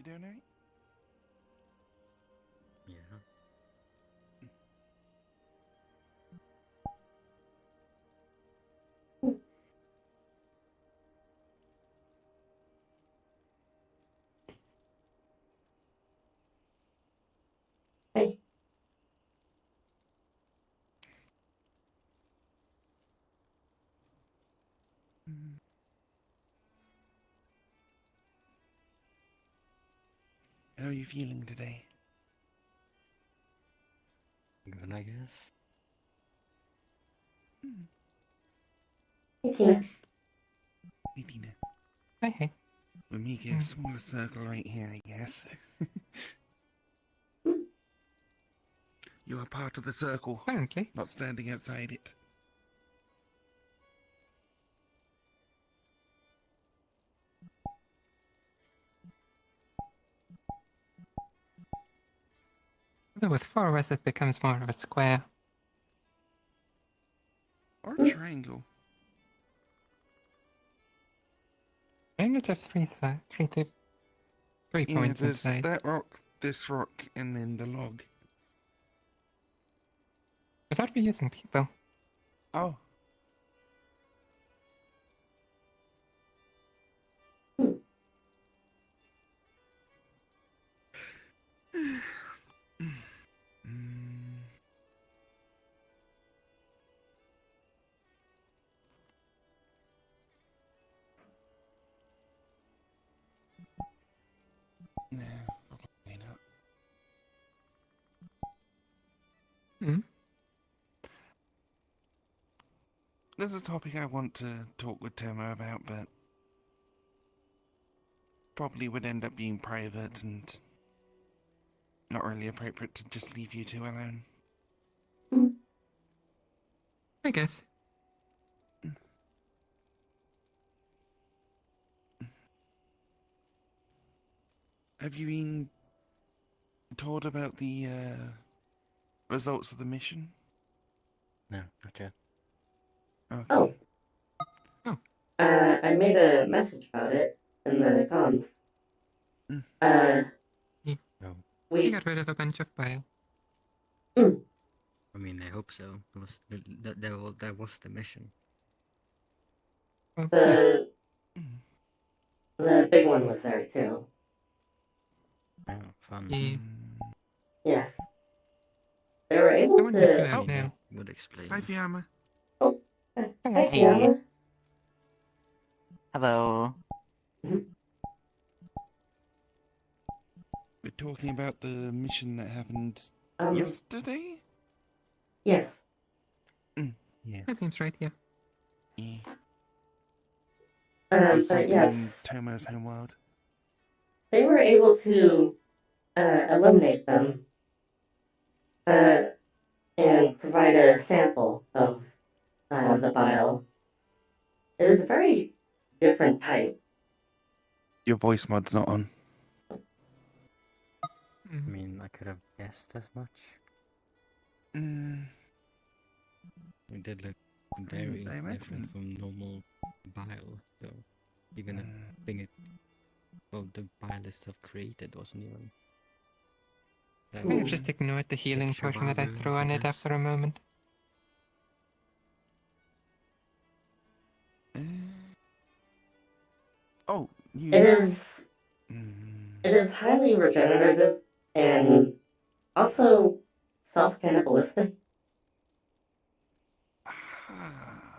doing alright? Yeah. Hey. How are you feeling today? Good, I guess. Hey, Tina. Hey, Tina. Hey. We'll make a smaller circle right here, I guess. You are part of the circle, Apparently. not standing outside it. Although with 4 of us it becomes more of a square. Or a triangle. Triangles have 3 Yeah, points there's inside. that rock, this rock, and then the log. I thought we were using people. Oh. No, probably not. There's a topic I want to talk with Tema about, but probably would end up being private and not really appropriate to just leave you two alone. I guess. Have you been told about the results of the mission? No, not yet. Okay. Oh. I made a message about it in the comms. No. We We got rid of a bunch of bile. I mean, I hope so. It was that was the mission. Well, yeah. the big one was there too. Oh, fun. Yeah. Yes. They were It's the able one with you to. out now. Would explain. Hi, Fiamma. Oh, Hey. hi, Fiamma. Hello. We're talking about the mission that happened yesterday? Yes. Yeah. That seems right, yeah. Yeah. But yes, in Tomo's homeworld. they were able to eliminate them and provide a sample of the bile. It is a very different type. Your voice mod's not on. I mean, I could have guessed as much. It did look very different from normal bile, so even a thing the bile itself created wasn't even. I kind of just ignored the healing Extra potion that I bile, threw on it guess. after a moment. Oh, you... It is highly regenerative and also self-cannibalistic.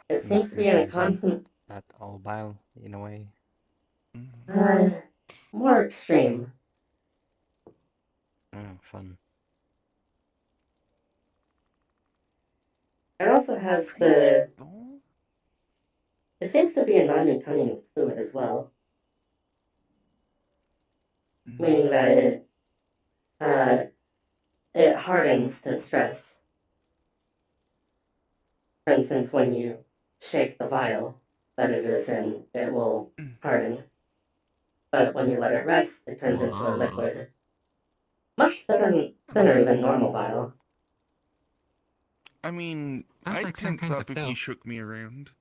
It seems to be in a constant... That all bile, in a way. more extreme. Oh, fun. It also has the... It seems to be a non-Newtonian fluid as well. Meaning that it hardens to stress. For instance, when you shake the vial that it is in, it will harden. But when you let it rest, it turns into a liquid. Much thinner than normal bile. I mean, Sounds I'd like some tense kinds up of if you dough. shook me around.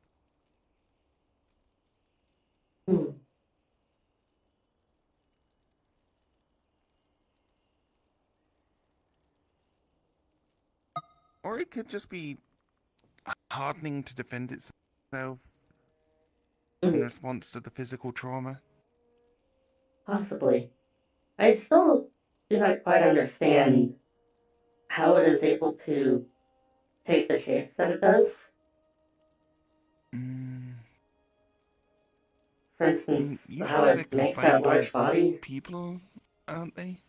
Or it could just be hardening to defend itself in response to the physical trauma. Possibly. I still do not quite understand how it is able to take the shapes that it does. For instance, how Usually they're it makes that confined large with body. people, aren't they?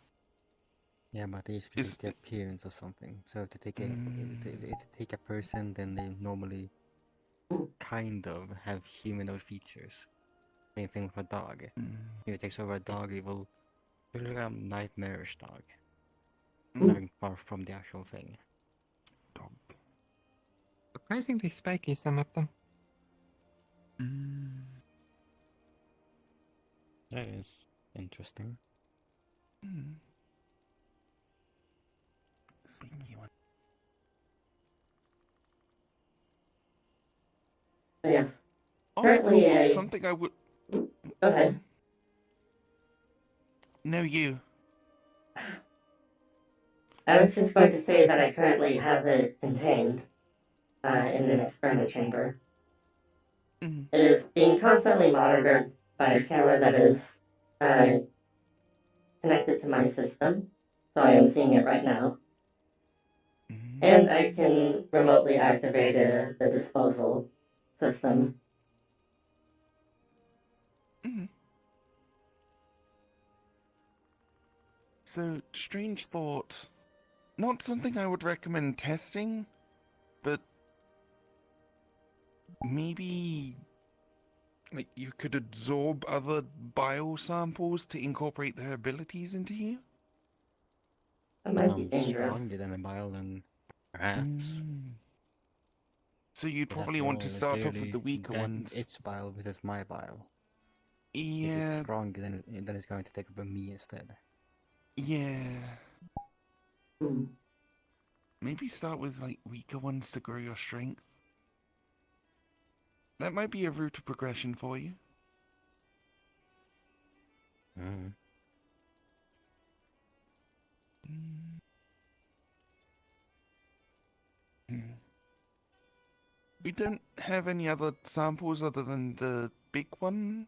Yeah, but they usually take the appearance of something. So to take a person, then they normally kind of have humanoid features. Same thing with a dog. If it takes over a dog, it will look like a nightmarish dog. Nothing far from the actual thing. Dog. Surprisingly spiky, some of them. That is interesting. Sneaky one. Yes. Although Currently, something I would... Go ahead. No, you. I was just going to say that I currently have it contained in an experiment chamber. It is being constantly monitored by a camera that is connected to my system, so I am seeing it right now. And I can remotely activate the disposal system. So, strange thought. Not something I would recommend testing, but maybe like you could absorb other biosamples to incorporate their abilities into you? That might be dangerous. Stronger than a bile, then perhaps. So you'd But probably after want to all, it's start off with clearly the weaker that ones. its bile versus my bile. If it's Yeah, stronger, then it's going to take over me instead. yeah. Maybe start with like weaker ones to grow your strength. That might be a route of progression for you. We don't have any other samples other than the big one,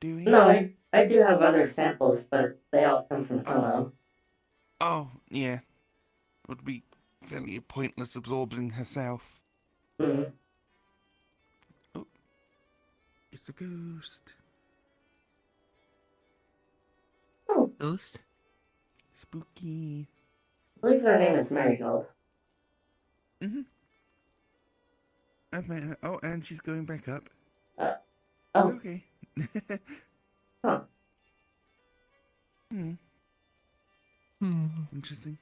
do we? No, I do have other samples, but they all come from Tomo. Oh, yeah. Would be fairly pointless absorbing herself. Oh, it's a ghost. Oh. Ghost? Spooky. I believe their name is Marigold. I've met her. Oh, and she's going back up. Oh. Okay. Huh. Interesting.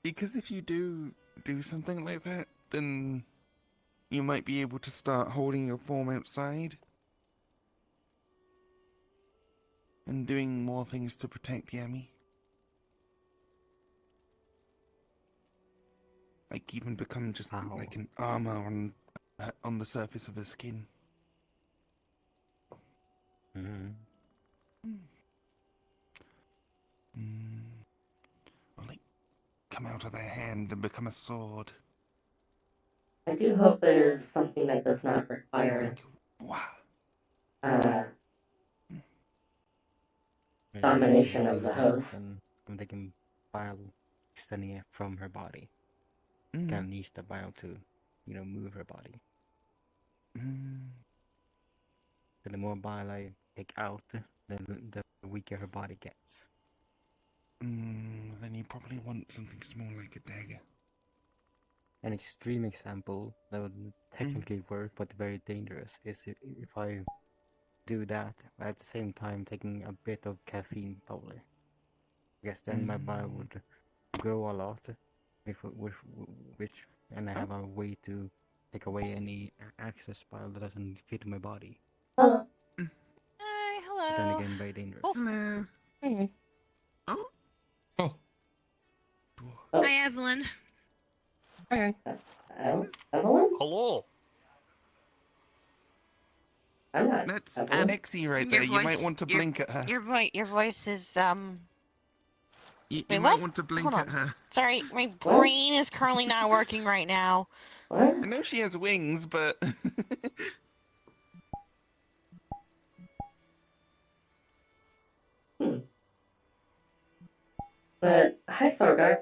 Because if you do something like that, then you might be able to start holding your form outside and doing more things to protect Yami. Like even become just like an armor on the surface of her skin. Or like come out of their hand and become a sword. I do hope it is something that does not require domination of the host. And they can bile extending it from her body. Kind of needs the bile to, move her body. So the more bile I take out, the weaker her body gets. Then you probably want something small like a dagger. An extreme example that would technically work but very dangerous is if I do that at the same time taking a bit of caffeine probably. I guess then my bile would grow a lot, and I have a way to take away any excess bile that doesn't fit my body. Hello. Hi, hello. But then again, very dangerous. Hello. Hey. Oh. Oh. Hi, Evelyn. Hi. Evelyn? Hello. I'm not. That's Evelyn. Exy right Your there. You might voice- want to your- blink at her. Your voice is You Wait, might what? want to blink Hold at on. her. Sorry, my brain is currently not working right now. What? I know she has wings, but... But hi, Thorgar.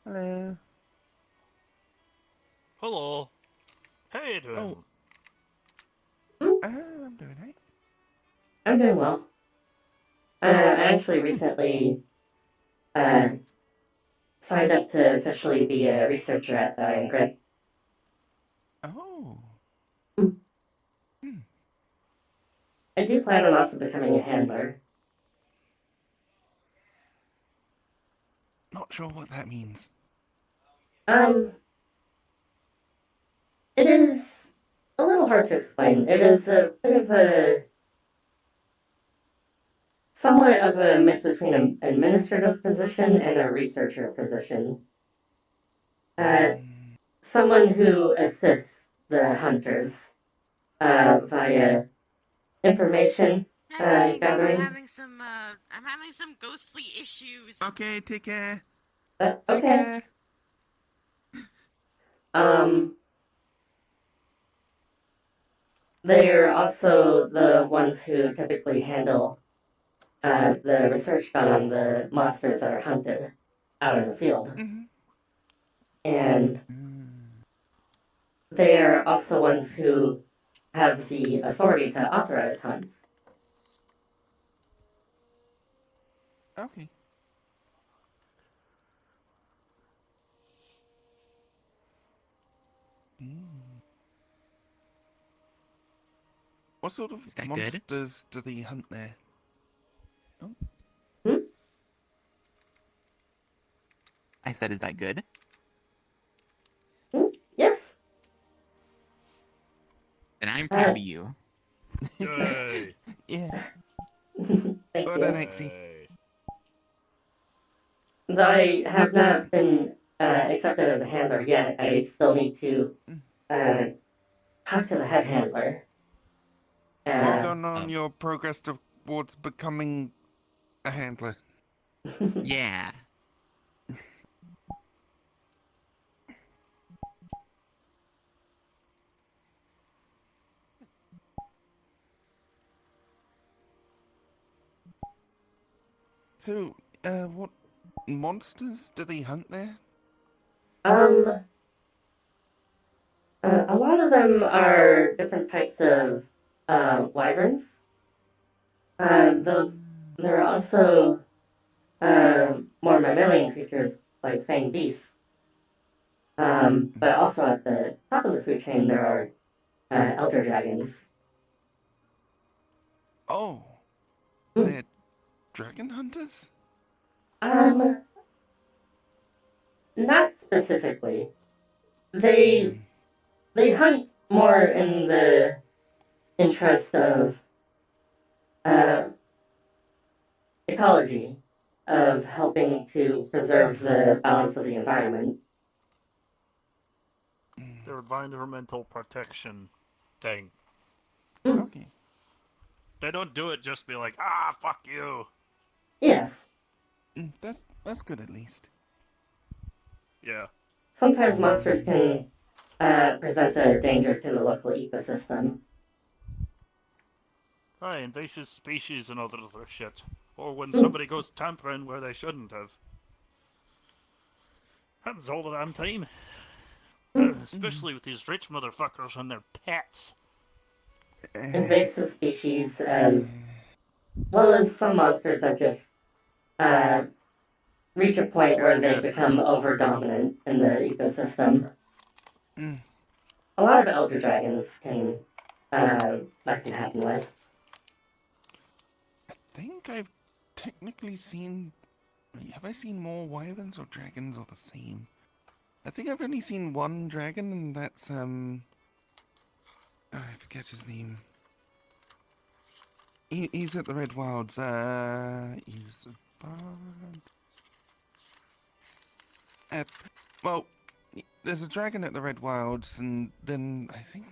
Hello. Hello. How you doing? Oh. I'm doing right. I'm doing well. I actually recently signed up to officially be a researcher at the Iron Grid. Oh. I do plan on also becoming a handler. Not sure what that means. It is a little hard to explain. It is a bit of a somewhat of a mix between an administrative position and a researcher position. Someone who assists the hunters via information I'm gathering. having some ghostly issues. Okay, take care. Take Okay. care. They're also the ones who typically handle the research done on the monsters that are hunted out in the field. And they're also ones who have the authority to authorize hunts. Okay. What sort of Is that monsters do they hunt there? Oh. I said, is that good? Yes. Then I'm proud of you. Yay! Yeah. Thank Well you. done, Exy. Yay. Though I have not been accepted as a handler yet, I still need to talk to the head handler. Work on your progress towards becoming a handler. Yeah. So, what monsters do they hunt there? A lot of them are different types of wyverns. Though there are also more mammalian creatures like fanged beasts. But also at the top of the food chain there are elder dragons. Oh. They're dragon hunters? Not specifically. They hunt more in the interest of ecology, of helping to preserve the balance of the environment. Their environmental protection thing. Okay. They don't do it just be like, fuck you. Yes. That's good at least. Yeah. Sometimes monsters can present a danger to the local ecosystem. Aye, invasive species and other shit. Or when somebody goes tampering where they shouldn't have. Happens all the damn time. Especially with these rich motherfuckers and their pets. Invasive species, as well as some monsters that just reach a point where they become over-dominant in the ecosystem. A lot of elder dragons can that can happen with. I think I've technically seen... Have I seen more wyverns or dragons or the same? I think I've only seen one dragon, and that's, oh, I forget his name. He's at the Red Wilds, he's a bard... well, there's a dragon at the Red Wilds, and then I think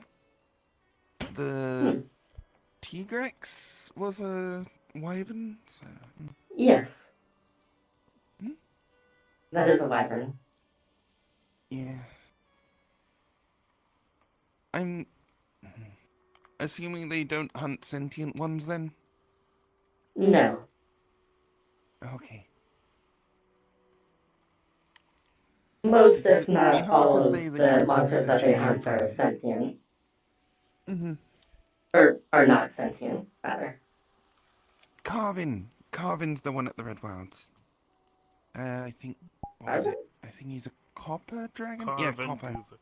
the Hmm. Tigrex was a wyvern. So, Yes, Hmm? that is a wyvern. yeah. I'm assuming they don't hunt sentient ones then? No, Okay. most, Because if it'd be not hard all, to say of that the you're monsters that they researching hunt are over. sentient. Mm-hmm. Or are not sentient, rather. Carvin's the one at the Red Wilds. I think. What was Carvin? it? I think he's a copper dragon? Yeah, Carvin copper. Goober.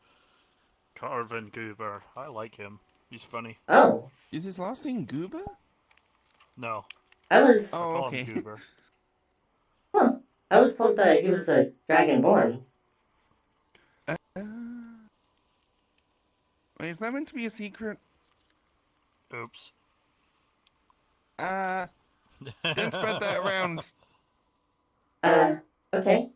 Carvin Goober. I like him. He's funny. Oh, Is his last name Goober? No, I was. I Oh, call him okay. Goober. Huh. I was told that he was a dragonborn. Wait, is that meant to be a secret? Oops. Don't spread that around. Okay.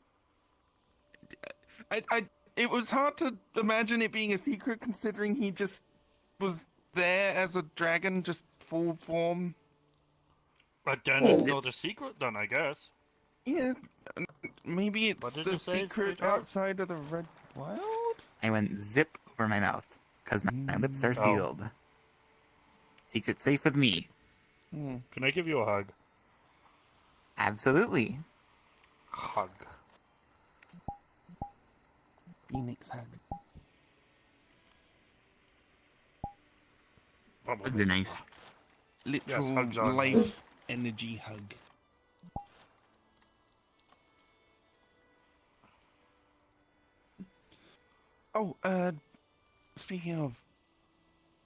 It was hard to imagine it being a secret considering he just was there as a dragon, just full form. But then it's not a secret, then I guess. Yeah, maybe What it's did a you say, secret sweetheart? outside of the Red Wild? I went zip over my mouth because my lips are Oh. sealed. Secret safe with me. Hmm. Can I give you a hug? Absolutely. Hug. Phoenix hug. Hugs are nice. Literal hugs are life nice. energy hug. Oh, speaking of,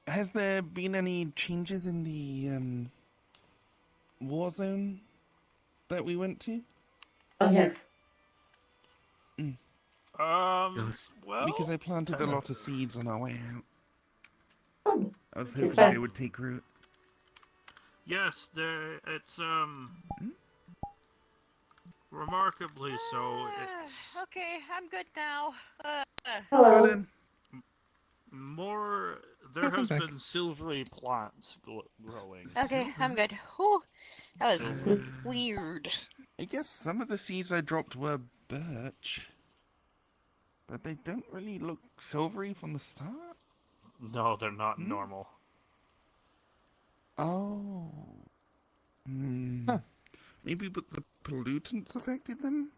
has there been any changes in the war zone that we went to? Oh, yes. Ghost. Well, Because I planted a kind lot of seeds on our way out. Oh, I was Is hoping that- they would take root. yes, it's remarkably so. It's Okay, I'm good now. Hello. Well then, more. There Yeah, I'm has back. been silvery plants growing. Okay, I'm good. Whew, that was Silver. weird. I guess some of the seeds I dropped were birch. But they don't really look silvery from the start. No, they're not Hmm? normal. Oh. Huh. Maybe but the pollutants affected them?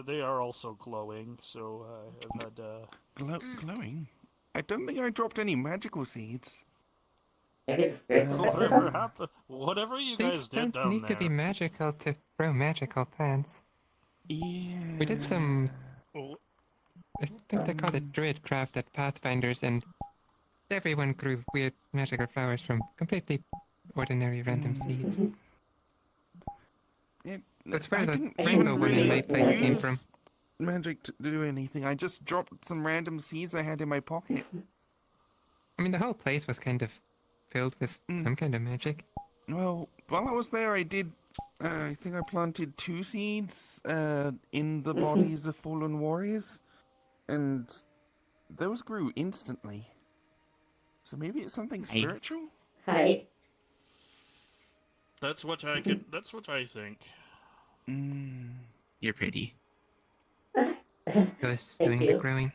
They are also glowing, so I've had. Glowing? I don't think I dropped any magical seeds. Maybe the spirits affected Whatever them? happened, whatever you Seeds guys did don't down need to be there. magical to grow magical plants. Yeah. We did some, Oh, I think they called it druidcraft at Pathfinders, and everyone grew weird magical flowers from completely ordinary random seeds. That's where I the didn't rainbow even one in my really place came use from. magic to do anything. I just dropped some random seeds I had in my pocket. I mean, the whole place was kind of filled with Mm. some kind of magic. Well, while I was there, I did. I think I planted 2 seeds in the bodies of fallen warriors, and those grew instantly. So maybe it's something Hey. spiritual. Hi. that's what I could. That's what I think. You're pretty. Ghosts Thank doing the you. growing.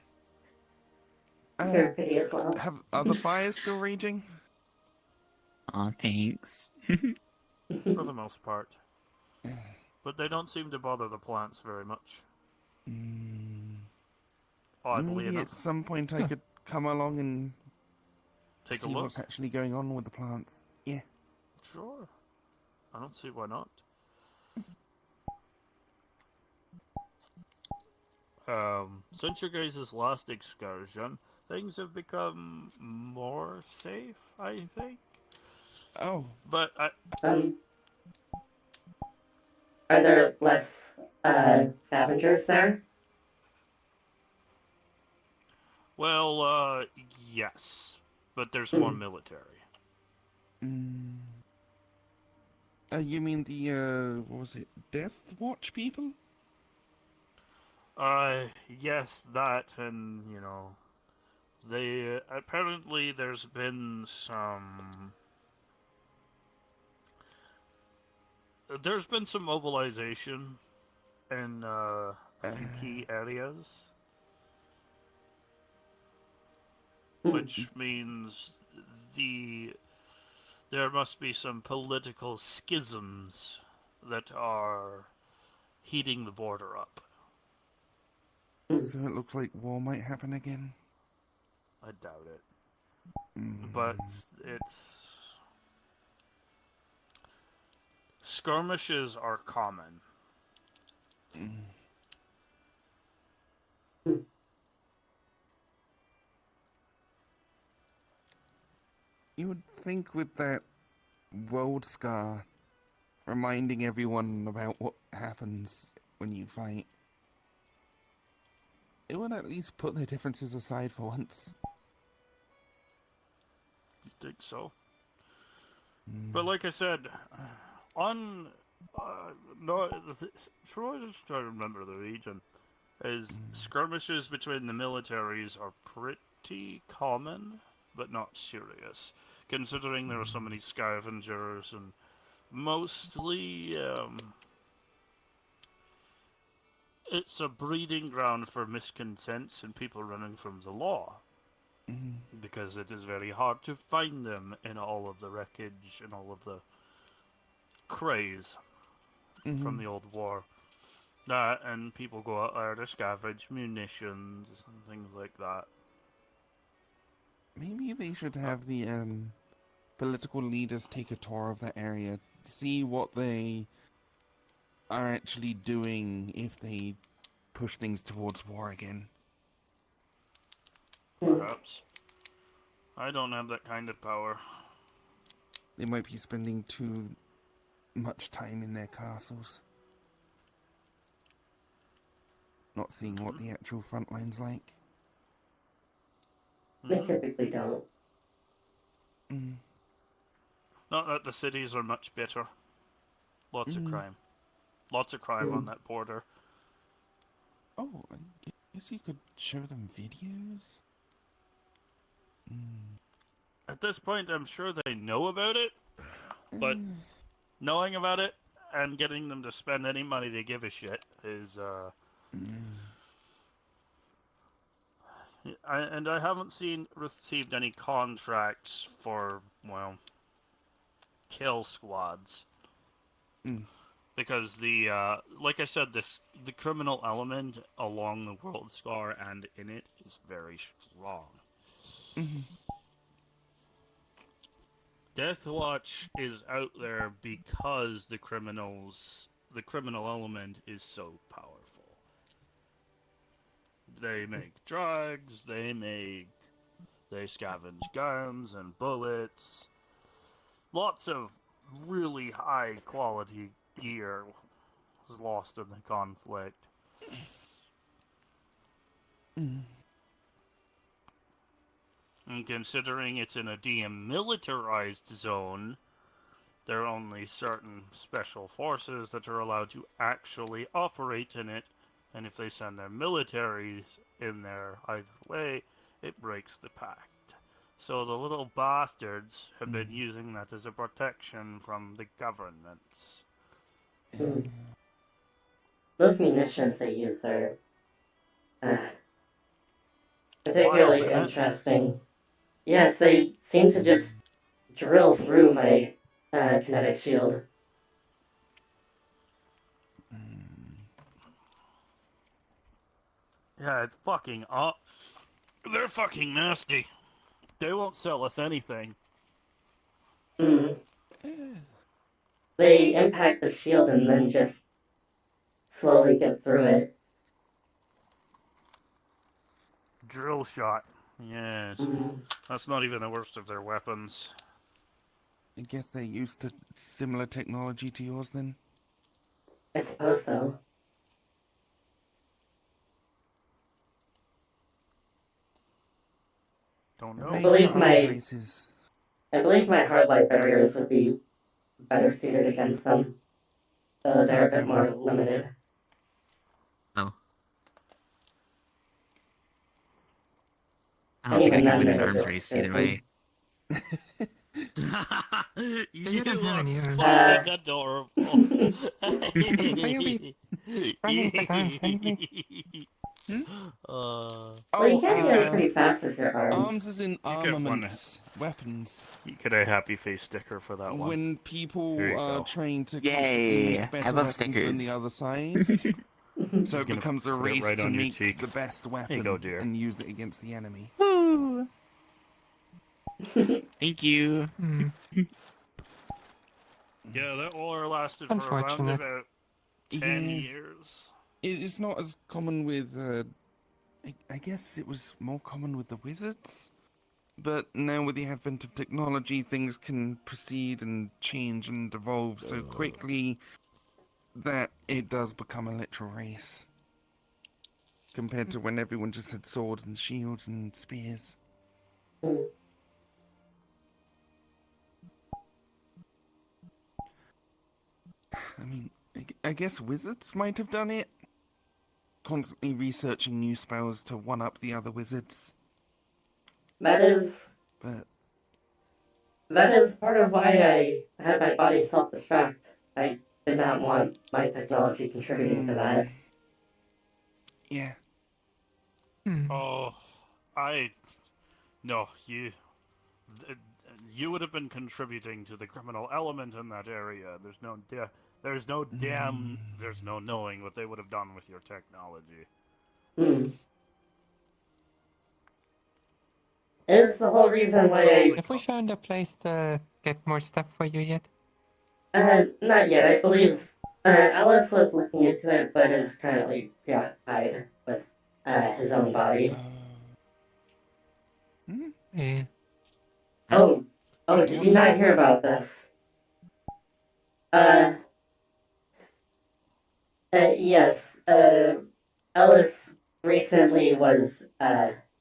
You're pretty as well. Have are the fires still raging? Aw, thanks. For the most part. But they don't seem to bother the plants very much. Oddly Maybe enough. at some point I could come along and Take a see look. what's actually going on with the plants. Yeah. Sure. I don't see why not. Since your guys' last excursion, things have become more safe, I think. Oh, But Are there less scavengers there? well, yes. But there's more military. you mean the what was it? Death Watch people? Yes, that, and, they, apparently there's been some mobilization in, a few key areas, which means there must be some political schisms that are heating the border up. So it looks like war might happen again. I doubt it. Mm. But skirmishes are common. Mm. You would think with that world scar reminding everyone about what happens when you fight, it would at least put their differences aside for once. You think so? Mm. But like I said, on no, try just try to remember the region. Is skirmishes between the militaries are pretty common, but not serious, considering there are so many scavengers and mostly it's a breeding ground for miscontents and people running from the law. Mm. Because it is very hard to find them in all of the wreckage and all of the craze from the old war. And people go out there to scavenge munitions and things like that. Maybe they should have the political leaders take a tour of that area, see what they are actually doing if they push things towards war again. Perhaps. I don't have that kind of power. They might be spending too much time in their castles, not seeing what the actual front line's like. They typically don't. Mm. Not that the cities are much better. Lots of crime. Lots of crime on that border. Oh, I guess you could show them videos? At this point, I'm sure they know about it, but knowing about it and getting them to spend any money they give a shit is, I haven't received any contracts for, well, kill squads. Because like I said, the criminal element along the World Scar and in it is very strong. Deathwatch is out there because the criminal element is so powerful. They make drugs, they scavenge guns and bullets. Lots of really high quality gear was lost in the conflict. And considering it's in a demilitarized zone, there are only certain special forces that are allowed to actually operate in it, and if they send their militaries in there either way, it breaks the pact. So the little bastards have been using that as a protection from the governments. Those munitions they use are Wild, particularly isn't it? interesting. Yes, they seem to just drill through my kinetic shield. Yeah, it's fucking up. They're fucking nasty. They won't sell us anything. They impact the shield and then just slowly get through it. Drill shot. Yes. That's not even the worst of their weapons. I guess they're used to similar technology to yours then? I suppose so. Don't I know. believe my hard light barriers would be better suited against them. Though they're a bit more limited. Oh. I And don't think I even can then, win they an make arms it race either interesting. way. You don't have are any arms. fucking adorable. Also, why are we running with arms anyway? Hmm? Well, you Oh, can get them pretty fast with your arms arms. as in You get one. armaments, weapons. You get a happy face sticker for that one. When There people you are go. trying to constantly Yay! make I better love weapons than the stickers. other side, so He's it gonna becomes a put it race right to on your make cheek. the best There you weapon go, dear. and use it against the enemy. Woo! Thank you. Hmm. Yeah, that war lasted for around Unfortunate. about 10 Yeah, years. it's not as common with. I guess it was more common with the wizards, but now with the advent of technology, things can proceed and change and evolve so quickly that it does become a literal race. Compared to when everyone just had swords and shields and spears. I mean, I guess wizards might have done it. Constantly researching new spells to one-up the other wizards. That is But part of why I had my body self-destruct. I did not want my technology contributing to that. yeah. Hmm. Oh, no, th- you would have been contributing to the criminal element in that area. There's no knowing what they would have done with your technology. Hmm. Is the whole reason why Have we found a place to get more stuff for you yet? not yet. I believe Alice was looking into it, but is currently preoccupied with his own body. Yeah. Oh, did you not hear about this? Yes. Ellis recently was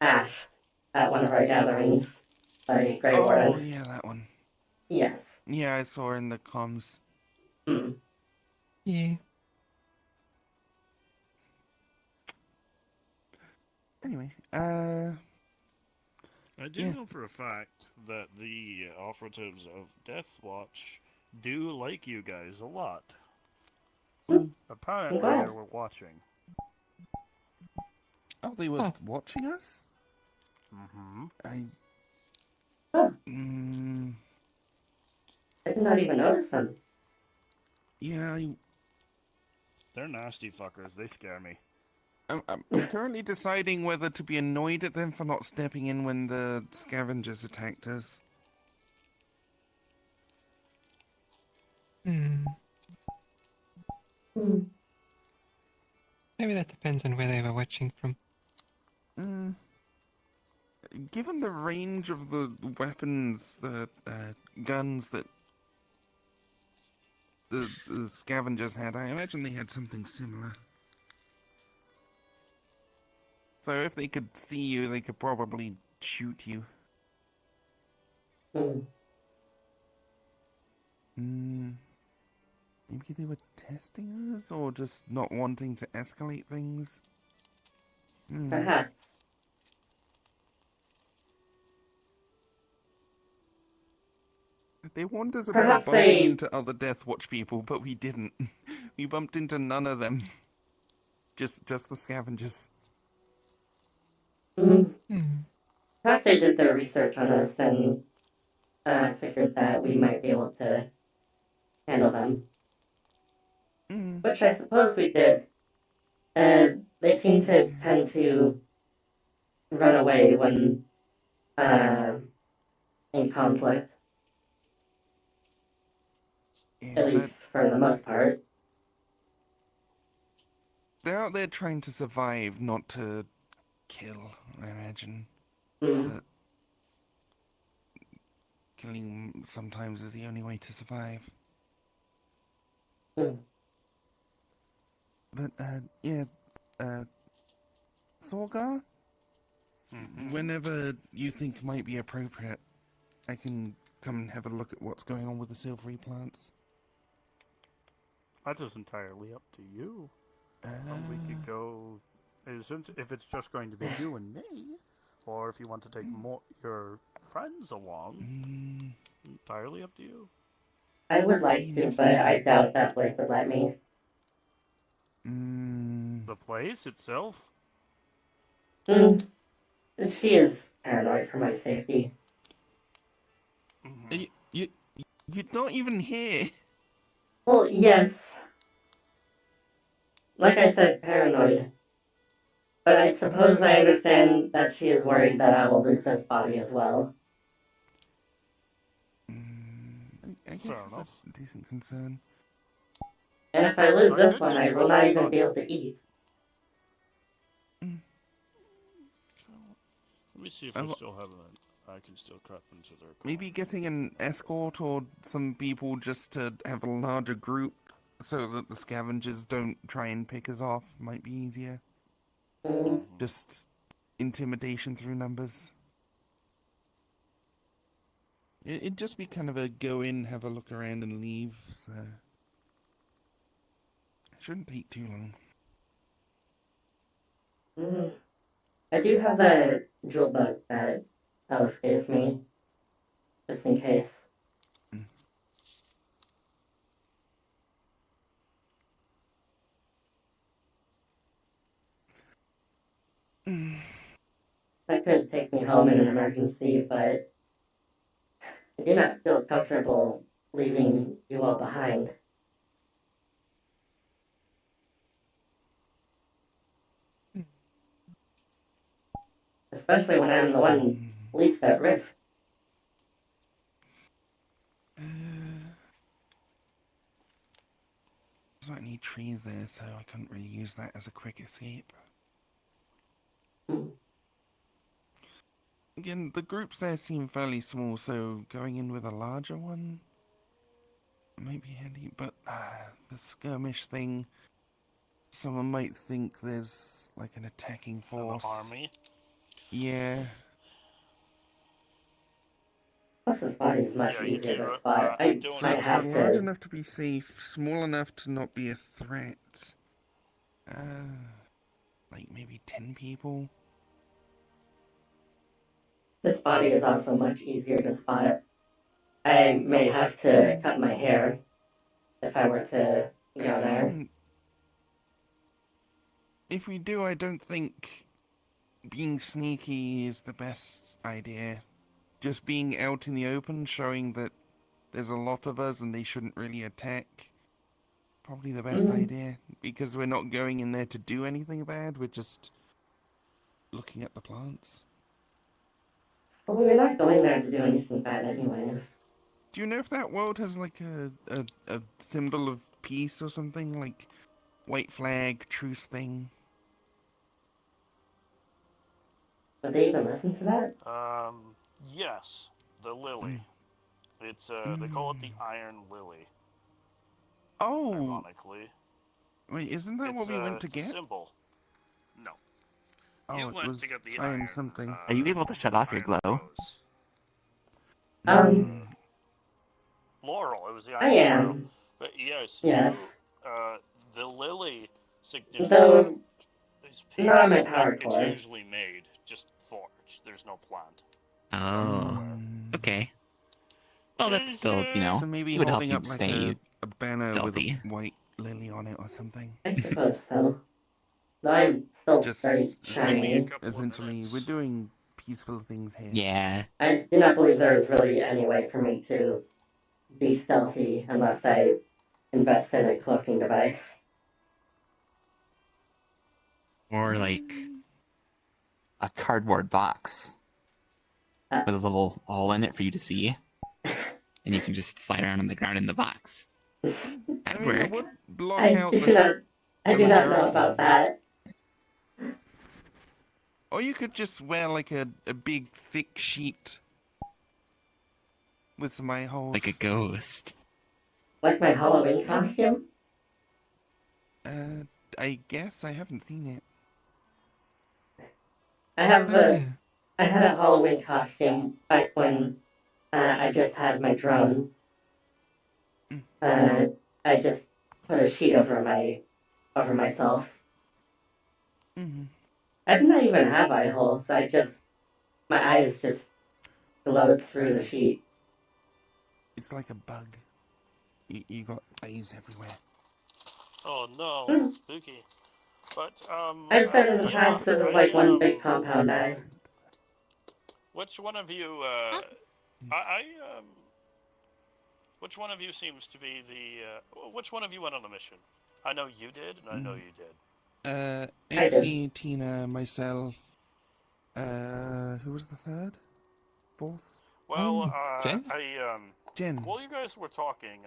ashed at one of our gatherings by Grey Oh, Warden. yeah, that one. Yes. Yeah, I saw her in the comms. Hmm. Yeah. Anyway, I do yeah. know for a fact that the operatives of Death Watch do like you guys a lot. Apparently, Okay. they were watching. Oh, they were watching us? Mm-hmm. Huh. Mm, I did not even notice them. yeah, They're nasty fuckers. They scare me. I'm currently deciding whether to be annoyed at them for not stepping in when the scavengers attacked us. Hmm. Hmm. Maybe that depends on where they were watching from. Given the range of the weapons, the guns that the scavengers had, I imagine they had something similar. So if they could see you, they could probably shoot you. Maybe they were testing us, or just not wanting to escalate things? Perhaps. They warned us about Perhaps bumping they- into other Death Watch people, but we didn't. We bumped into none of them. Just the scavengers. Hmm. Hmm. Perhaps they did their research on us and figured that we might be able to handle them. Which I suppose we did. They seem to tend to run away when in conflict. Yeah, At least for the most part. they're out there trying to survive, not to kill, I imagine. Mm. But killing sometimes is the only way to survive. Mm. But, yeah, Thorgar? Whenever you think might be appropriate, I can come and have a look at what's going on with the silvery plants. That is entirely up to you. We could go. Since if it's just going to be you and me, or if you want to take your friends along, entirely up to you. I would like to, but I doubt that Blake would let me. The place itself? She is paranoid for my safety. You're not even here. Well, yes. Like I said, paranoid. But I suppose I understand that she is worried that I will lose this body as well. I guess Fair that's enough. a decent concern. And if I lose I this could one, I see will how not you even talk- be able to eat. Let me see if I still have it. I can still crap into their. Maybe getting an escort or some people just to have a larger group so that the scavengers don't try and pick us off might be easier. Just intimidation through numbers. It'd just be kind of a go in, have a look around, and leave, so. It shouldn't take too long. I do have the jewel book that Alice gave me, just in case. That could take me home in an emergency, but I do not feel comfortable leaving you all behind. Especially when I'm the one least at risk. There's not any trees there, so I couldn't really use that as a quick escape. Again, the groups there seem fairly small, so going in with a larger one might be handy, but the skirmish thing, someone might think there's like an attacking force. An army? Yeah. Plus, this body is much easier to spot. I might have so large to. enough to be safe, small enough to not be a threat. Like maybe 10 people. This body is also much easier to spot. I may have to cut my hair if I were to go there. If we do, I don't think being sneaky is the best idea. Just being out in the open, showing that there's a lot of us and they shouldn't really attack. Probably the best idea, because we're not going in there to do anything bad, we're just looking at the plants. Well, we're not going there to do anything bad anyways. Do you know if that world has like a symbol of peace or something? Like white flag, truce thing? Would they even listen to that? Yes. The lily. It's, they call it the Iron Lily. Oh! Ironically. Wait, isn't that what we went to it's get? A symbol. No. Oh, You it went was to get the iron something. Are you able to shut off your glow? Laurel, it was the I Iron am. Laurel. But yes, Yes. the lily signifies Though, peace. not on my power core. It's usually made, just forged. There's no plant. Oh, okay. Well, that's still, you know, So maybe it would help holding you up like stay a banner stealthy. with a white lily on it or something. I suppose so. Though I'm still Just very shiny. essentially, we're doing peaceful things here. Yeah. I do not believe there is really any way for me to be stealthy unless I invest in a cloaking device. Or like a cardboard box with a little hole in it for you to see. And you can just slide around on the ground in the box. That'd work. I do not know about that. Or you could just wear like a big thick sheet with some eye holes. Like a ghost. Like my Halloween costume? I guess I haven't seen it. I had a Halloween costume back when I just had my drone. I just put a sheet over myself. I did not even have eye holes. I just My eyes just glowed through the sheet. It's like a bug. You got eyes everywhere. Oh no, spooky. But I've said in the yeah, past this is like one big compound eye. which one of you? Which one of you seems to be the? Which one of you went on the mission? I know you did, and I know you did. I Etsy, Tina, myself. Who was the third? Fourth? Well, Jen? Jen. While you guys were talking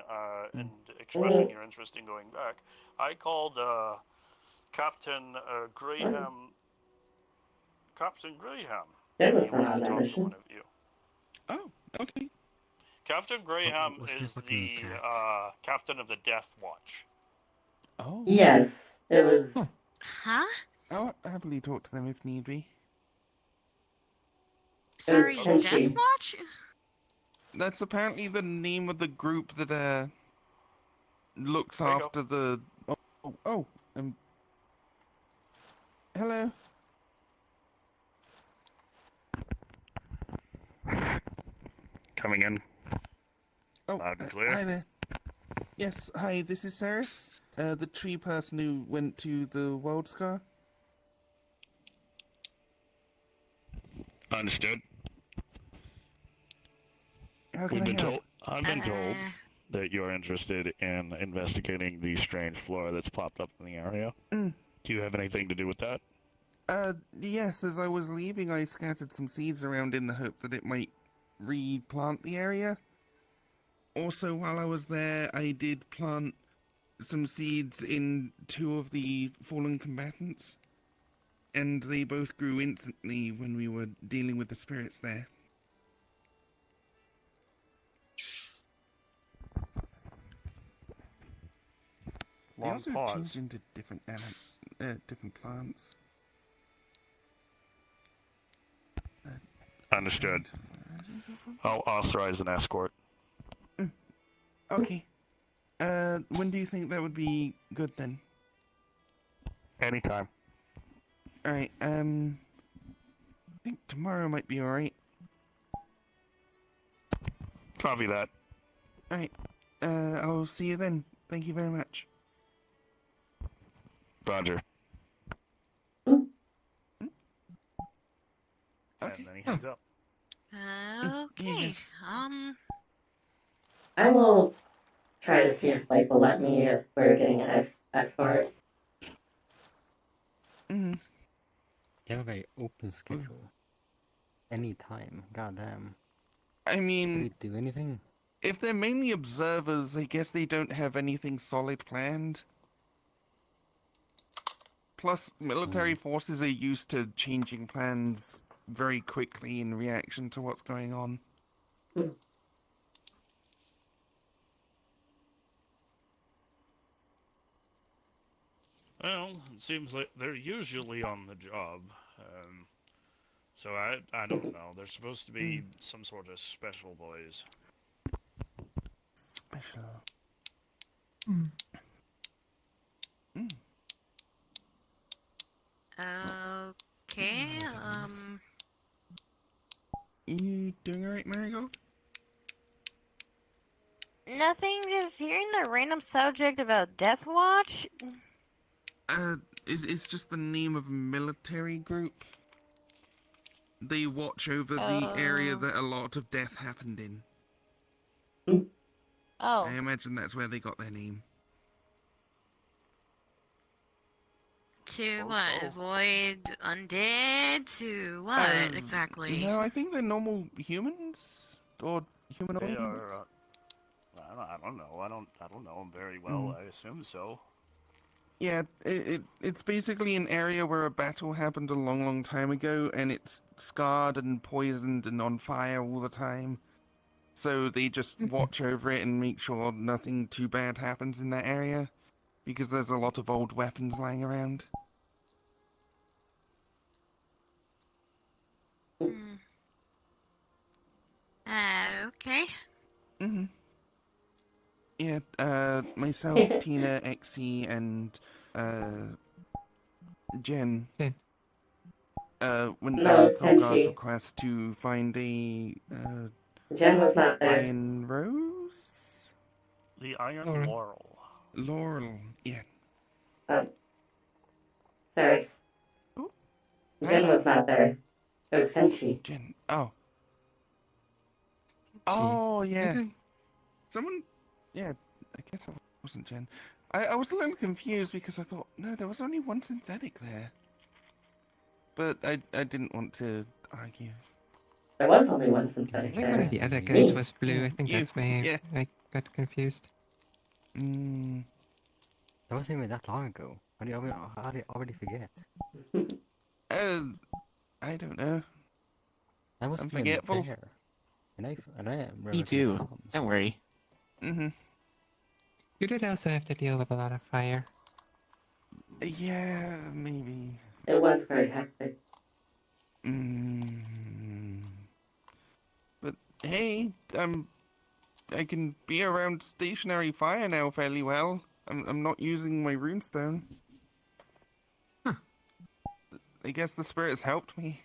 and expressing your interest in going back, I called Captain Graham. Captain Graham. Jen He was not wants on to that talk to mission. one of you. Oh, okay. Captain Graham was is the fucking the cat? captain of the Death Watch. Oh. Yes, it was. Huh? I'll happily talk to them if need be. Sorry, Henchy. Death Watch? That's apparently the name of the group that looks There you after the. Hello. Coming in. Oh, Loud and clear. hi there. Yes, hi. This is Saris, the tree person who went to the World Scar. Understood. How can I help? I've been told that you're interested in investigating the strange flora that's popped up in the area. Mm. Do you have anything to do with that? Yes, as I was leaving, I scattered some seeds around in the hope that it might replant the area. Also, while I was there, I did plant some seeds in 2 of the fallen combatants, and they both grew instantly when we were dealing with the spirits there. They Long also pause. change into different plants. Understood. I'll authorize an escort. Okay. When do you think that would be good then? Anytime. Alright, I think tomorrow might be alright. Copy that. Alright, I'll see you then. Thank you very much. Roger. Okay. And then he hangs up. Okay. I will try to see if Blake will let me if we're getting an escort. Mm-hmm. You have a very open schedule. Anytime. Goddamn. I Did mean, we do anything? if they're mainly observers, I guess they don't have anything solid planned. Plus, military forces are used to changing plans very quickly in reaction to what's going on. Well, it seems like they're usually on the job. So I don't know. They're supposed to be some sort of special boys. Special. Okay, You doing alright, Marigold? nothing, just hearing the random subject about Death Watch. It's just the name of a military group. They watch over the area that a lot of death happened in. I imagine that's where they got their name. To what? Avoid undead? To what exactly? No, I think they're normal humans or humanoids. They are. I don't know. I don't know them very well. I assume so. Yeah, it's basically an area where a battle happened a long, long time ago, and it's scarred and poisoned and on fire all the time. So they just watch over it and make sure nothing too bad happens in that area, because there's a lot of old weapons lying around. Okay. Yeah, myself, Tina, Exy, and Jen. went down No, with Thorgard's Tenchi. request to find a Jen was not there. iron rose? The Iron Alright. Laurel. Laurel, yeah. Sorry. Oh, Jen hi, was not there. It was Tenchi. Jen. Oh. Gee, Oh, I yeah. don't- Someone, yeah, I guess I wasn't Jen. I was a little confused because I thought, no, there was only one synthetic there. But I didn't want to argue. There was only one I synthetic think one of there. the other Me. guys was blue. Yeah, I think you, that's why yeah. I got confused. Mm, That wasn't even that long ago. How did I already forget? uh, I don't know. I wasn't I'm even forgetful. there. And I remember Me the too. comms. Don't worry. Mm-hmm. You did also have to deal with a lot of fire. Yeah, maybe. It was very hectic. Mm. But hey, I can be around stationary fire now fairly well. I'm not using my runestone. Huh. I guess the spirits helped me.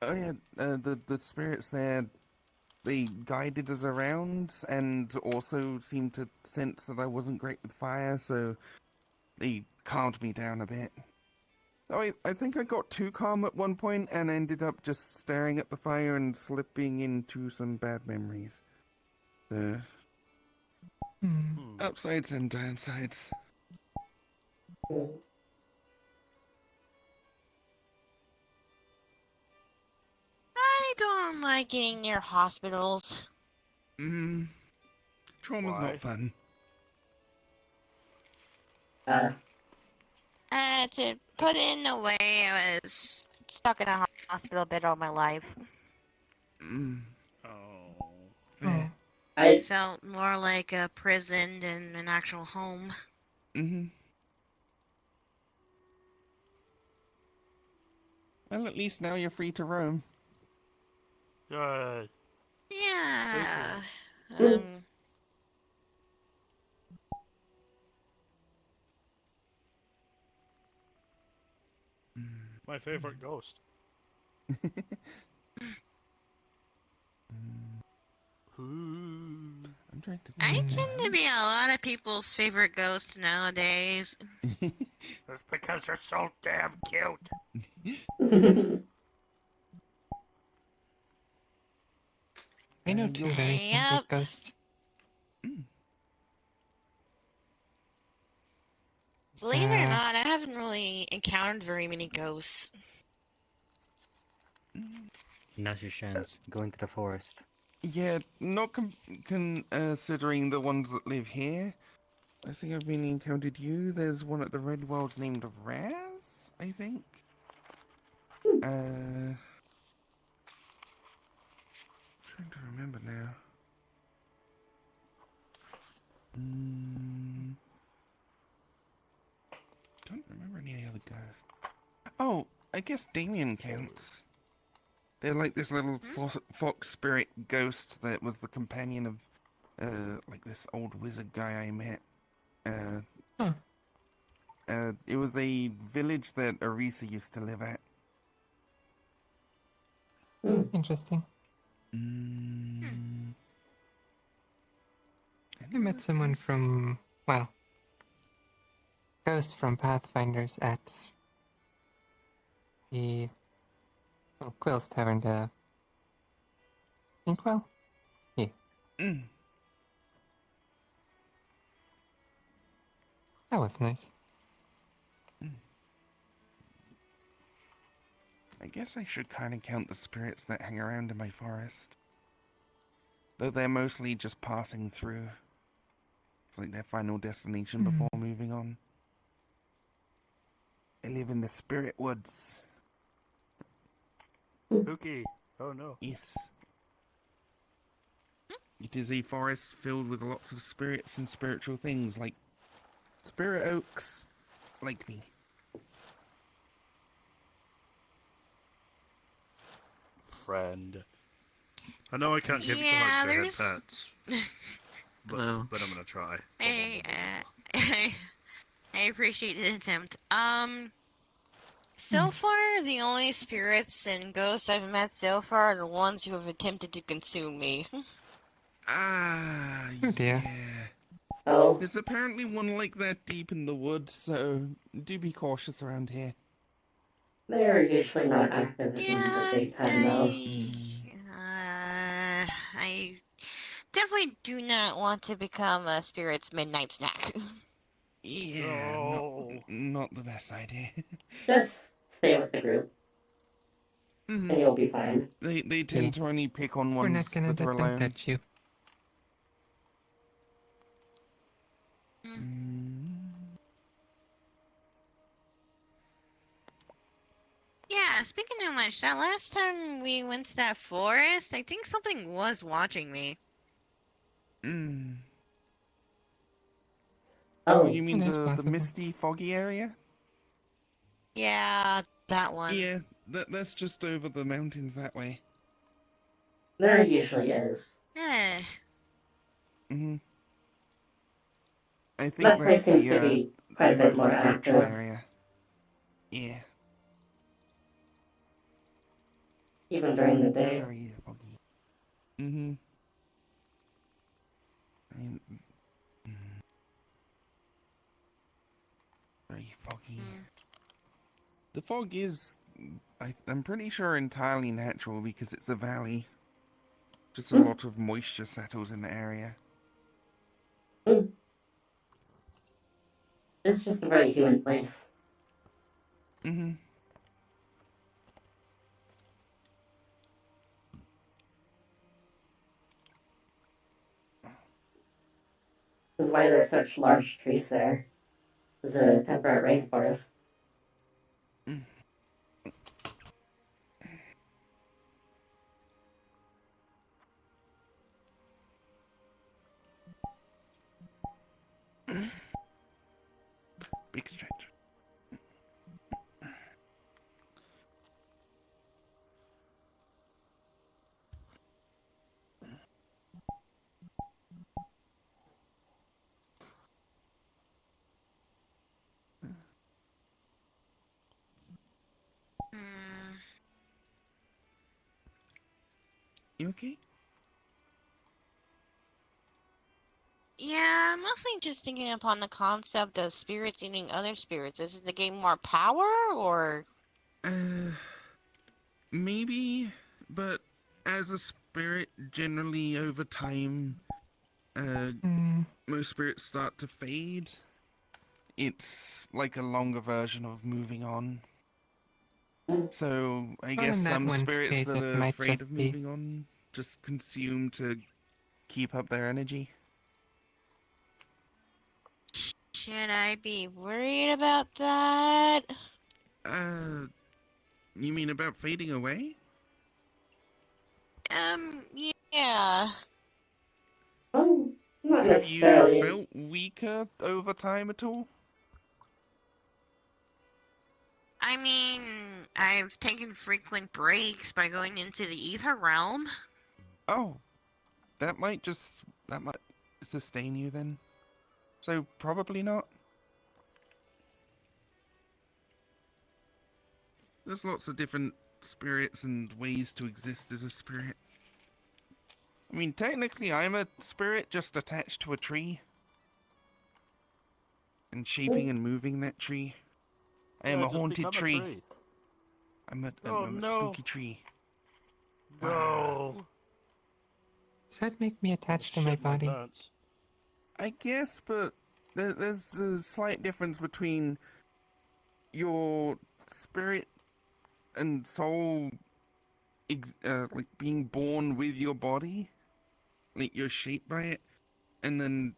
Oh yeah, the spirits there, they guided us around and also seemed to sense that I wasn't great with fire, so they calmed me down a bit. Oh, I think I got too calm at one point and ended up just staring at the fire and slipping into some bad memories. The upsides and downsides. I don't like getting near hospitals. Trauma's Why? not fun. To put it in a way, I was stuck in a hospital bed all my life. Oh. Fair. It felt more like a prison than an actual home. Well, at least now you're free to roam. Good. Yeah. My favorite ghost. I'm trying to I think. tend to be a lot of people's favorite ghost nowadays. That's because they're so damn cute. I know two very favorite Yep. ghosts. Believe it or not, I haven't really encountered very many ghosts. Now's your chance. Go into the forest. Yeah, not considering the ones that live here. I think I've mainly encountered you. There's one at the Red Worlds named Raz, I think. Trying to remember now. Don't remember any other ghosts. Oh, I guess Damien counts. They're like this little fox spirit ghost that was the companion of, like this old wizard guy I met. It was a village that Arisa used to live at. Interesting. I met someone from, well, ghost from Pathfinders at the Quill's Tavern, the Inkwell? Yeah. That was nice. I guess I should kind of count the spirits that hang around in my forest. Though they're mostly just passing through. It's like their final destination before moving on. I live in the spirit woods. Spooky. Oh no. Yes. It is a forest filled with lots of spirits and spiritual things like spirit oaks, like me. Friend. I know I can't give you Yeah, hugs or head pats. Hello. But I'm gonna try. I appreciate the attempt. So far, the only spirits and ghosts I've met so far are the ones who have attempted to consume me. Ah, Oh dear. yeah. Oh, There's apparently one like that deep in the woods, so do be cautious around here. they're usually not active in the Yeah, daytime, though. I definitely do not want to become a spirit's midnight snack. Yeah, No. not the best idea. Just stay with the group, and you'll be fine. They Yeah. tend to only pick on We're ones not gonna that are let them alone. touch you. Yeah, speaking of which, that last time we went to that forest, I think something was watching me. Oh, Oh, you mean That's the possible. misty, foggy area? Yeah, that one. Yeah, that's just over the mountains that way. there usually is. Eh. I think That place that's seems to the be quite a bit most more spiritual active, area. Yeah, even during the day. very foggy. I mean, very foggy. The fog is, I'm pretty sure, entirely natural because it's a valley. Just a lot of moisture settles in the area. It's just a very human place. This is why there are such large trees there. It's a temperate rainforest. Big stretch. You okay? Yeah, I'm mostly just thinking upon the concept of spirits eating other spirits. Is it to gain more power, or? Maybe, but as a spirit, generally over time, most spirits start to fade. It's like a longer version of moving on. So I Well, guess in that some one's spirits case, that it are might afraid just of be. moving on just consume to keep up their energy. Should I be worried about that? You mean about fading away? Yeah. Oh, not Have you necessarily. felt weaker over time at all? I mean, I've taken frequent breaks by going into the ether realm. Oh, that might sustain you then. So probably not. There's lots of different spirits and ways to exist as a spirit. I mean, technically, I'm a spirit just attached to a tree. And shaping and moving that tree. I am Yeah, a just haunted become a tree. tree. I'm a Oh, no. spooky tree. No. Does that make me attached to my Shit my body? pants. I guess, but there's a slight difference between your spirit and soul, like being born with your body, like you're shaped by it, and then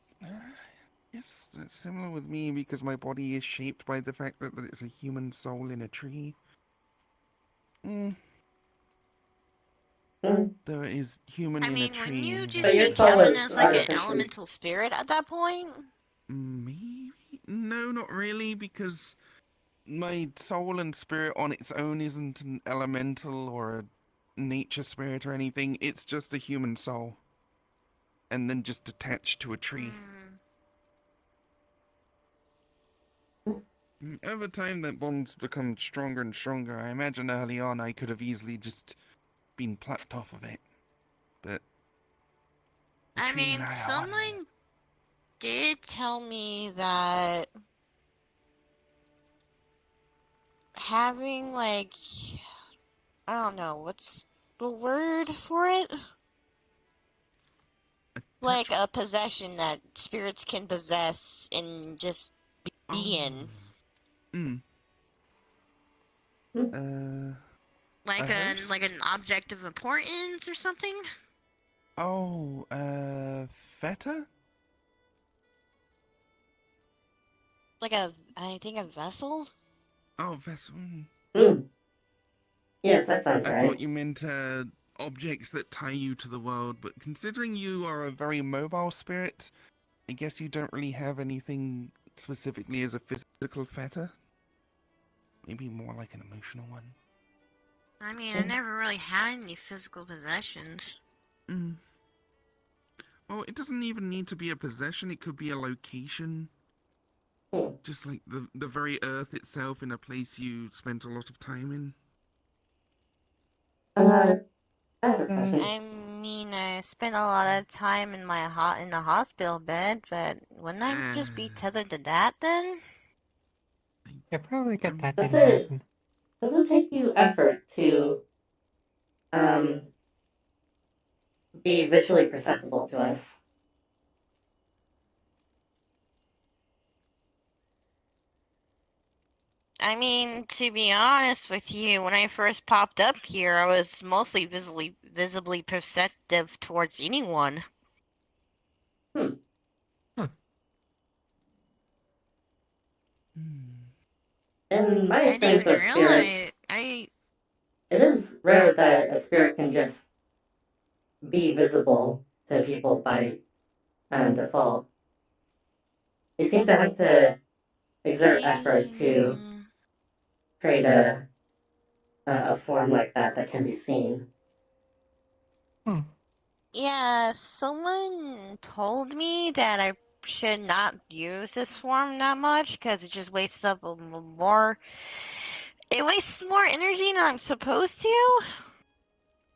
yes, it's similar with me because my body is shaped by the fact that it's a human soul in a tree. Though it is human I in a mean, wouldn't tree. you So just your be soul counted is as like an artificially. elemental spirit at that point? Maybe? No, not really, because my soul and spirit on its own isn't an elemental or a nature spirit or anything. It's just a human soul. And then just attached to a tree. Over time, that bond's become stronger and stronger. I imagine early on I could have easily just been plucked off of it. But I between mean, now on... someone did tell me that having, like, I don't know, what's the word for it? Like a possession that spirits can possess and just be in. Mm. Like A an object of importance or something? Oh, Feta? Like I think a vessel? Oh, vessel. Yes, that sounds I right. thought you meant objects that tie you to the world, but considering you are a very mobile spirit, I guess you don't really have anything specifically as a physical feta. Maybe more like an emotional one. I mean, I never really had any physical possessions. Well, it doesn't even need to be a possession, it could be a location. Just like the very earth itself in a place you spent a lot of time in. I have a question. I mean, I spent a lot of time in in the hospital bed, but wouldn't I just be tethered to that then? Yeah, probably get that Does didn't it happen. does it take you effort to um be visually perceptible to us? I mean, to be honest with you, when I first popped up here, I was mostly visibly perceptive towards anyone. In my I didn't experience even with realize spirits, it is rare that a spirit can just be visible to people by default. You seem to have to exert effort to create a form like that can be seen. Yeah, someone told me that I should not use this form that much because it just wastes up more. It wastes more energy than I'm supposed to.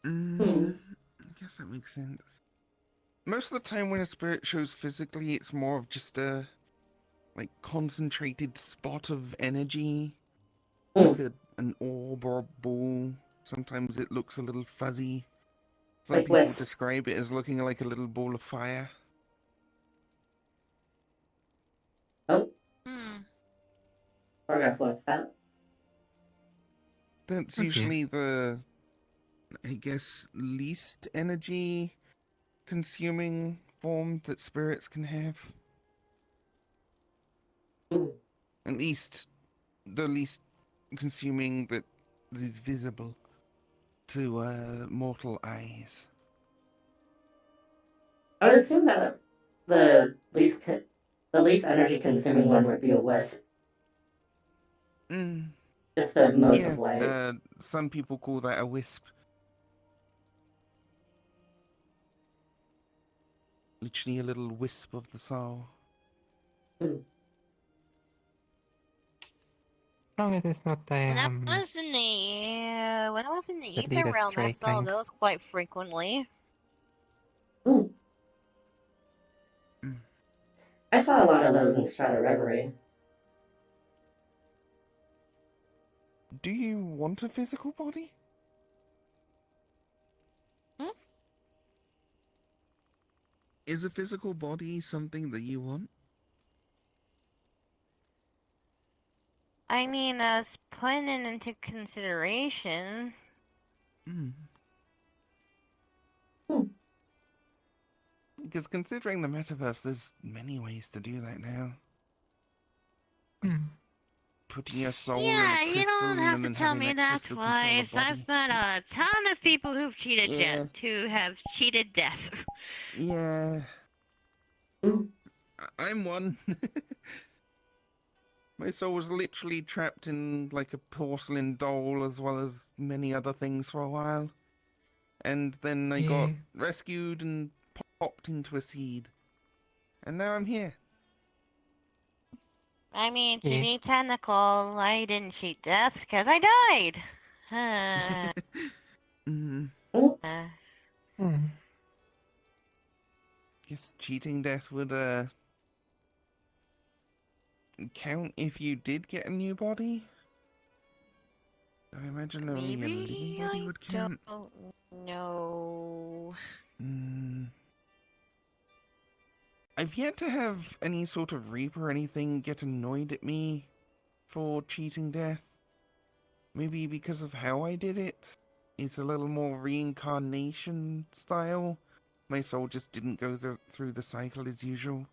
I guess that makes sense. Most of the time when a spirit shows physically, it's more of just a concentrated spot of energy. Like an orb or a ball. Sometimes it looks a little fuzzy. Some Like people wisps. describe it as looking like a little ball of fire. Oh. Forgot what's that. That's usually the, I guess, least energy consuming form that spirits can have. At least the least consuming that is visible to mortal eyes. I would assume that the least energy consuming one would be a wisp. Just a mode of light. Some people call that a wisp. Literally a little wisp of the soul. As long as it's not the When I was in the ether realm, I saw those quite frequently. I saw a lot of those in Strata Reverie. Do you want a physical body? Is a physical body something that you want? I mean, as putting it into consideration. Because considering the metaverse, there's many ways to do that now. Putting your soul in a crystal Yeah, you don't have and to then tell having me that that crystal control the twice. body. I've met a ton of people who've cheated who have cheated death. Yeah. I'm one. My soul was literally trapped in like a porcelain doll as well as many other things for a while. And then I got rescued and popped into a seed. And now I'm here. I mean, to Yeah. be technical, I didn't cheat death because I died. Mm, Uh, Hmm. guess cheating death would count if you did get a new body. I imagine only a maybe living body I would don't count. know. Mm. I've yet to have any sort of reap or anything get annoyed at me for cheating death. Maybe because of how I did it. It's a little more reincarnation style. My soul just didn't go through the cycle as usual.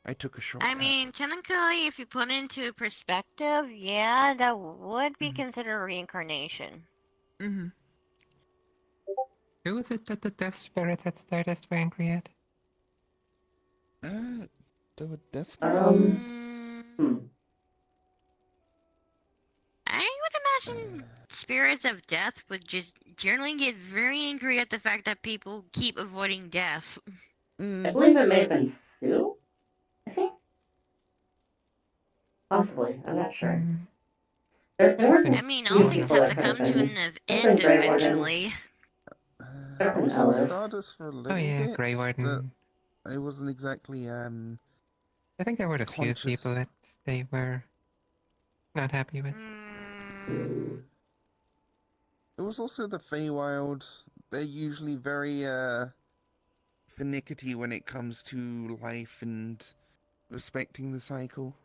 I took a I shortcut. mean, technically, if you put it into perspective, yeah, that would be Mhm. considered reincarnation. Mm-hmm. Who was it that the death spirit had Stardust were angry at? There were death spirits there? Mm, I would imagine spirits of death would just generally get very angry at the fact that people keep avoiding death. I believe it may have been Sue. I think. Possibly. I'm not sure. Hmm. There was I a mean, few all things people have that to could have come to been. an Could have been end Grey Warden. eventually. Could have I been was at Ellis. Stardust for a Oh little yeah, bit, Grey but Warden. I wasn't exactly I think there were a few conscious. people that they were not happy with. Mm, There was also the Feywild. They're usually very finicky when it comes to life and respecting the cycle.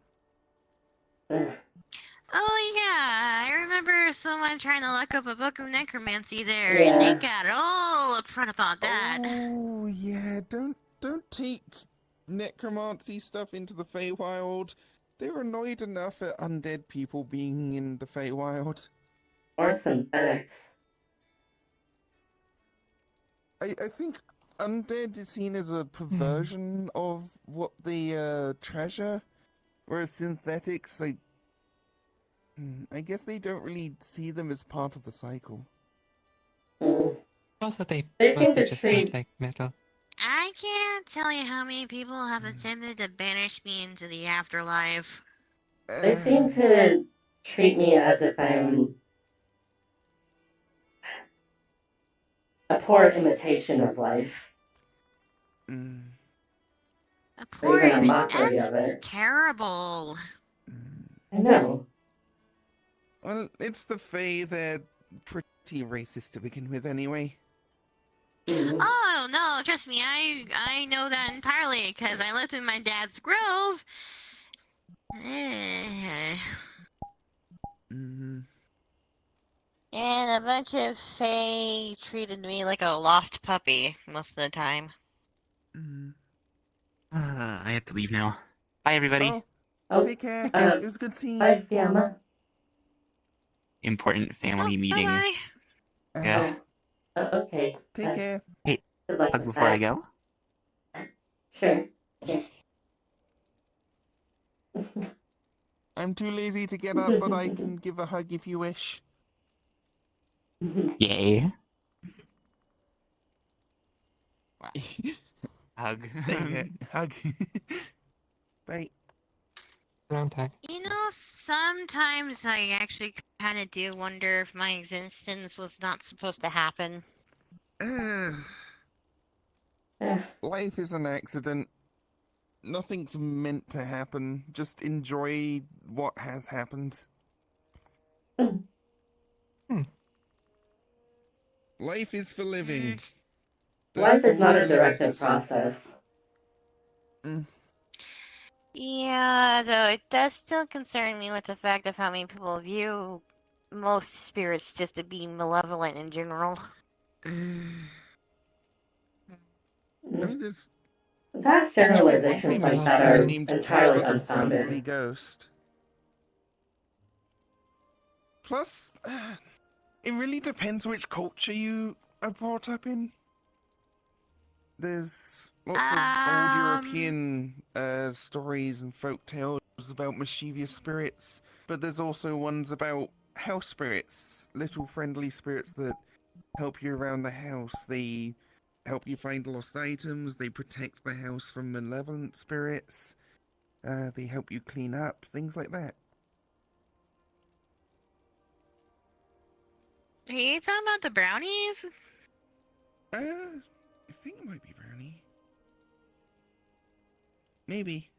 Ugh. oh yeah, I remember someone trying to look up a book of necromancy there, and they Yeah. got all upfront about that. Oh yeah, don't take necromancy stuff into the Feywild. They're annoyed enough at undead people being in the Feywild. Or synthetics. I think undead is seen as a Hmm. perversion of what they treasure, whereas synthetics, I guess they don't really see them as part of the cycle. Mm. Also, they They seem mostly to just don't treat. like metal. I can't tell you how many people have attempted to banish me into the afterlife. They seem to treat me as if I'm a poor imitation of life, Mm, A or poor even a image. mockery That's of it. terrible. mm. I know. Well, it's the Fae. They're pretty racist to begin with, anyway. Mm. Oh no, trust me, I know that entirely because I lived in my dad's grove. Mm, And a bunch of Fae treated me like a lost puppy most of the time. mm. I have to leave now. Bye, everybody. Oh, Oh, take care. uh, It was good seeing you. bye, Fiamma. Important Oh, family bye meeting. bye. Yeah. Okay. Take care. Hey, Good luck hug with before I that. go. Sure. Yeah. I'm too lazy to get up, but I can give a hug if you wish. Yay. Wow. Hug. Hug. Bye. Round tag. You know, sometimes I actually kind of do wonder if my existence was not supposed to happen. Life is an accident. Nothing's meant to happen. Just enjoy what has happened. Life is for living. Mm, Life That's is not what a we like to directed see. process. yeah, though it does still concern me with the fact of how many people view most spirits just to be malevolent in general. I mean, there's Vast actually a generalizations like famous that spirit are named entirely Casper the Friendly unfounded. Ghost. Plus, it really depends which culture you are brought up in. There's lots of old European stories and folk tales about mischievous spirits, but there's also ones about house spirits, little friendly spirits that help you around the house. They help you find lost items, they protect the house from malevolent spirits. They help you clean up, things like that. Are you talking about the brownies? I think it might be Brownie. Maybe.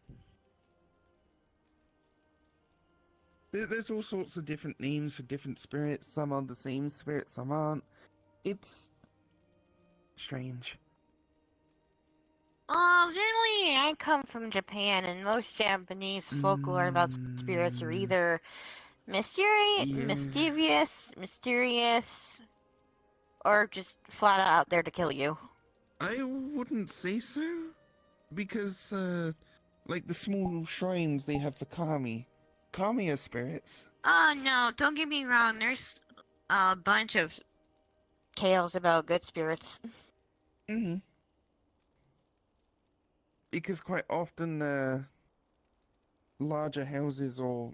There's all sorts of different names for different spirits. Some are the same spirit, some aren't. It's strange. Generally, I come from Japan, and most Japanese folklore about spirits are either mischievous, mysterious, or just flat out there to kill you. I wouldn't say so, because, like the small shrines, they have the kami. Kami are spirits. Oh, no, don't get me wrong, there's a bunch of tales about good spirits. Mm-hmm. Because quite often, larger houses or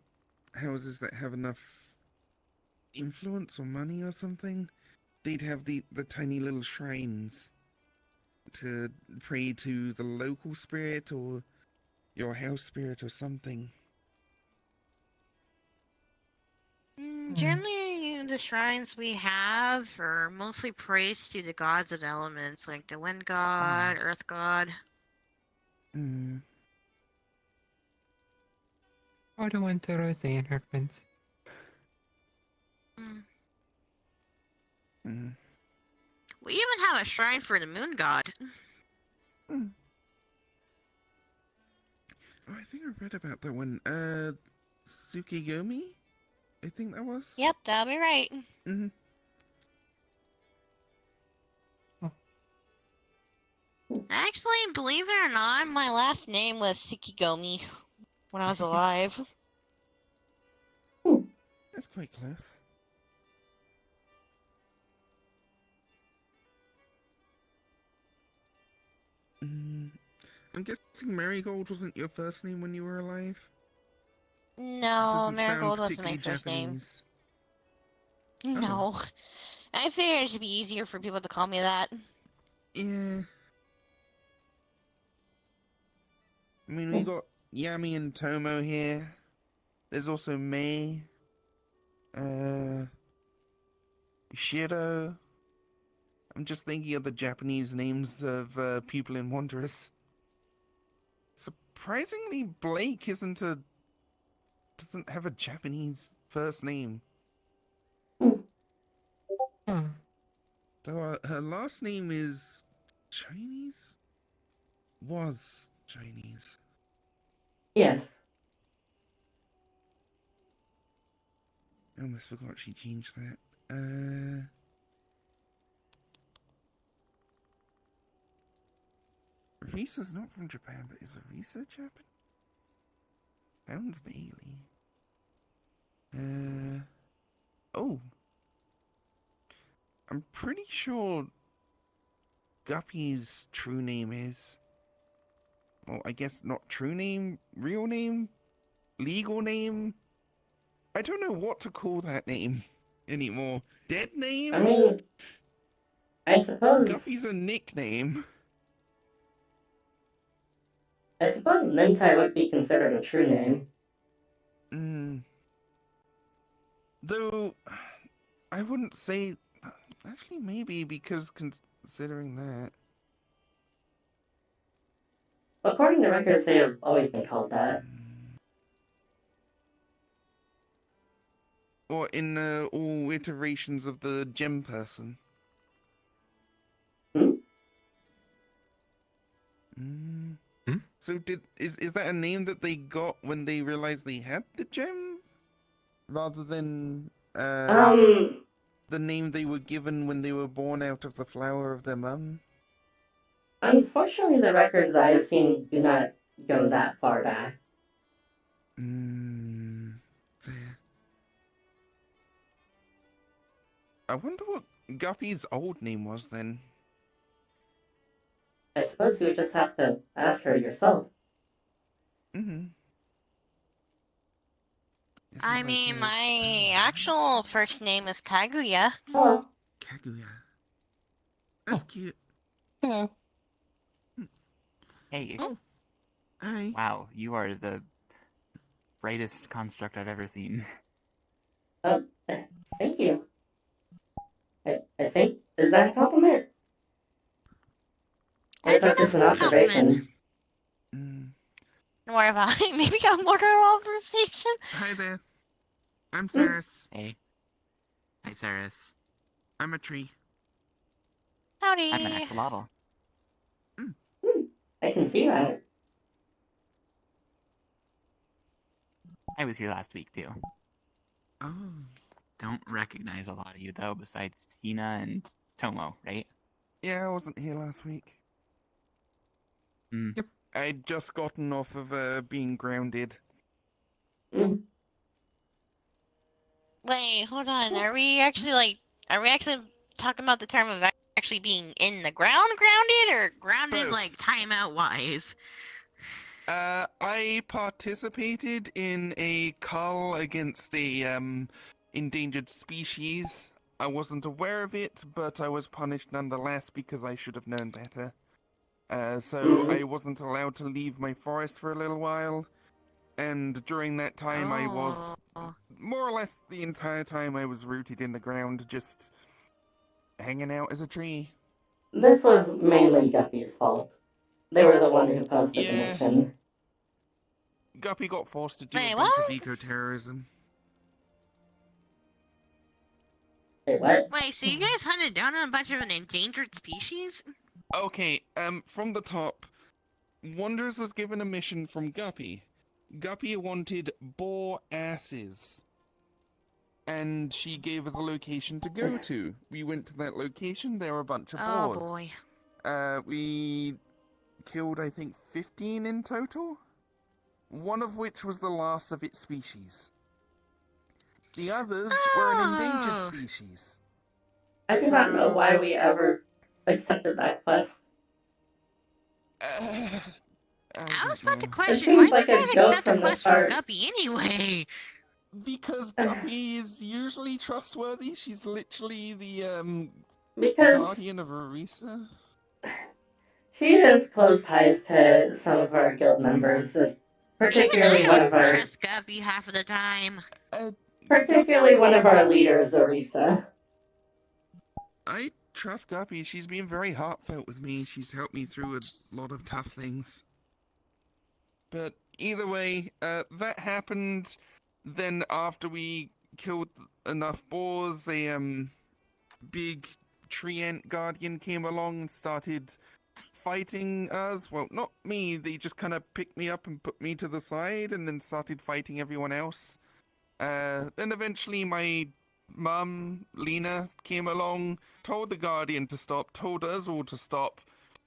houses that have enough influence or money or something, they'd have the tiny little shrines to pray to the local spirit or your house spirit or something. Generally, the shrines we have are mostly praised to the gods of the elements, like the wind god, earth god. Mm. Or the one to Rose and her friends. We even have a shrine for the moon god. Oh, I think I read about that one. Tsukigomi? I think that was. Yep, that'll be right. Mm-hmm. Actually, believe it or not, my last name was Tsukigomi when I was alive. That's quite close. I'm guessing Marigold wasn't your first name when you were alive? No, Doesn't Marigold sound wasn't my particularly first name. Japanese. No. I figured it should be easier for people to call me that. Yeah. I mean, we got Yami and Tomo here. There's also Mei. Shiro. I'm just thinking of the Japanese names of people in Wanderers. Surprisingly, Blake doesn't have a Japanese first name. Though her last name is Chinese? Was Chinese. Yes. I almost forgot she changed that. Risa's not from Japan, but is Risa Japan? Sounds vaguely. Oh. I'm pretty sure Guppy's true name is... Well, I guess not true name, real name, legal name. I don't know what to call that name anymore. Dead name? I mean, I suppose Guppy's a nickname. Nintai would be considered a true name. Though, I wouldn't say... Actually, maybe, because considering that... According to records, they have always been called that. Or in all iterations of the gem person. So is that a name that they got when they realized they had the gem? Rather than the name they were given when they were born out of the flower of their mum? Unfortunately, the records I have seen do not go that far back. Fair. I wonder what Guppy's old name was then. I suppose you would just have to ask her yourself. I mean, my actual first name is Kaguya. Hello. Kaguya. That's cute. Hello. Hey. Oh. Hi. Wow, you are the brightest construct I've ever seen. Oh, thank you. I think, is that a compliment? Or I is that think just that's an a compliment. observation? Mm. More of a maybe a more observation. Hi there. I'm Hmm. Saris. Hey. Hi, Saris. I'm a tree. I'm an Howdy. axolotl. I can see that. I was here last week, too. Oh. Don't recognize a lot of you, though, besides Tina and Tomo, right? Yeah, I wasn't here last week. Hmm. Yep. I'd just gotten off of being grounded. Mm. Wait, hold on. Are we actually talking about the term of actually being in the ground grounded or grounded Both. like timeout wise? I participated in a cull against a endangered species. I wasn't aware of it, but I was punished nonetheless because I should have known better. So I wasn't allowed to leave my forest for a little while, and during that time I was more or less the entire time I was rooted in the ground, just hanging out as a tree. This was mainly Guppy's fault. They were the one who posted the Yeah. mission. Guppy got forced to do Wait, a bit of what? eco-terrorism. Wait, what? Wait, so you guys hunted down a bunch of an endangered species? Okay, from the top, Wonders was given a mission from Guppy. Guppy wanted boar asses. And she gave us a location to go to. We went to that location, there were a bunch of Oh boars. boy. We killed, I think, 15 in total? One of which was the last of its species. The others were an endangered Oh. species. I do not know why we ever accepted that quest. I I was don't about to know. question, seemed why'd like you a guys joke accept the from the quest from start. Guppy anyway? Because Guppy is usually trustworthy. She's literally the Because guardian of Arisa. she has close ties to some of our guild members, particularly Even I one don't of our trust Guppy half of the time. particularly one of our leaders, Arisa. I trust Guppy. She's been very heartfelt with me. She's helped me through a lot of tough things. But either way, that happened. Then after we killed enough boars, a big tree ant guardian came along and started fighting us. Well, not me. They just kind of picked me up and put me to the side, and then started fighting everyone else. Then eventually my mum, Lena, came along, told the Guardian to stop, told us all to stop,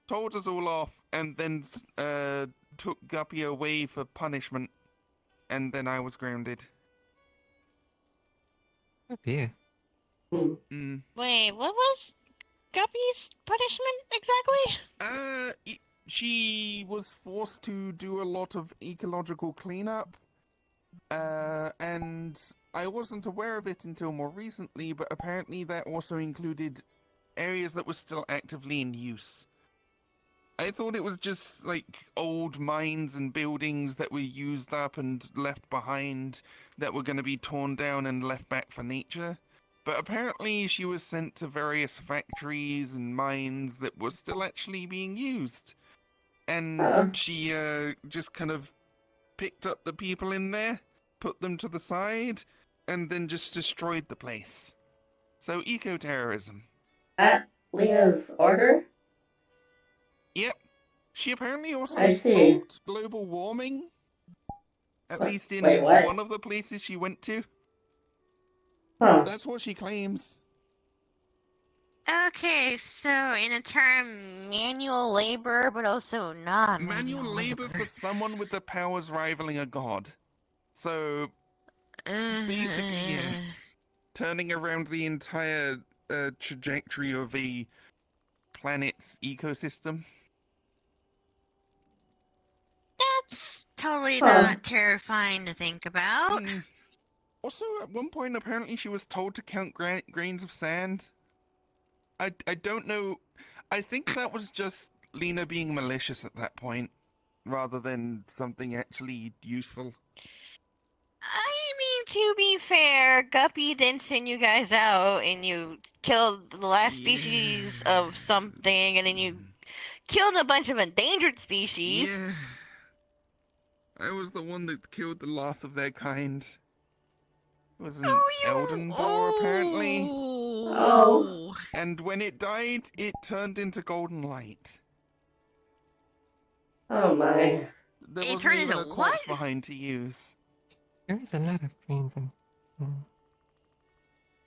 told us all off, and then took Guppy away for punishment. And then I was grounded. Oh dear. Mm. Wait, what was Guppy's punishment exactly? She was forced to do a lot of ecological cleanup. And I wasn't aware of it until more recently, but apparently that also included areas that were still actively in use. I thought it was just like old mines and buildings that were used up and left behind that were going to be torn down and left back for nature. But apparently she was sent to various factories and mines that were still actually being used. And she just kind of picked up the people in there, put them to the side, and then just destroyed the place. So eco-terrorism. At Lena's order? Yep. She apparently also I see. stopped global warming. At What? least in Wait, what? one of the places she went to. Huh. That's what she claims. Okay, so in a term, manual labor, but also not Manual labor for someone with the powers rivaling a god. So, basically, yeah. Turning around the entire trajectory of a planet's ecosystem. That's totally not terrifying to think about. Also, at one point, apparently she was told to count grains of sand. I don't know. I think that was just Lena being malicious at that point. rather than something actually useful. I mean, to be fair, Guppy didn't send you guys out and you killed the last species of something and then you killed a bunch of endangered species. Yeah. I was the one that killed the last of their kind. It was an Elden boar, apparently. Oh. And when it died, it turned into golden light. Oh my. There It wasn't turned even into a corpse what? behind to use. There is a lot of brains and.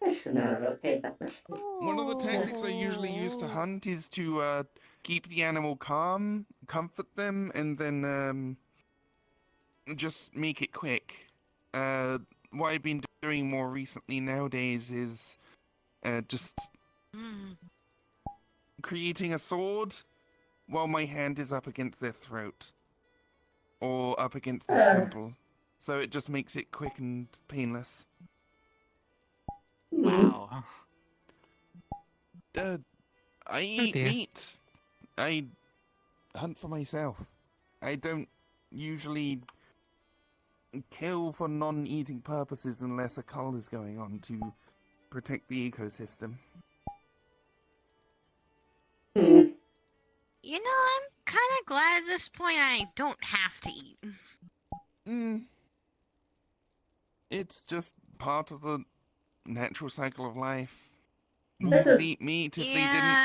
I should not have okayed that much. One of the tactics I usually use to hunt is to keep the animal calm, comfort them, and then just make it quick. What I've been doing more recently nowadays is just creating a sword while my hand is up against their throat or up against their temple. So it just makes it quick and painless. Wow. I eat dear. meat. I hunt for myself. I don't usually kill for non-eating purposes unless a cull is going on to protect the ecosystem. You know, I'm kind of glad at this point I don't have to eat. It's just part of the natural cycle of life. This Wolves is- eat meat. If Yeah, they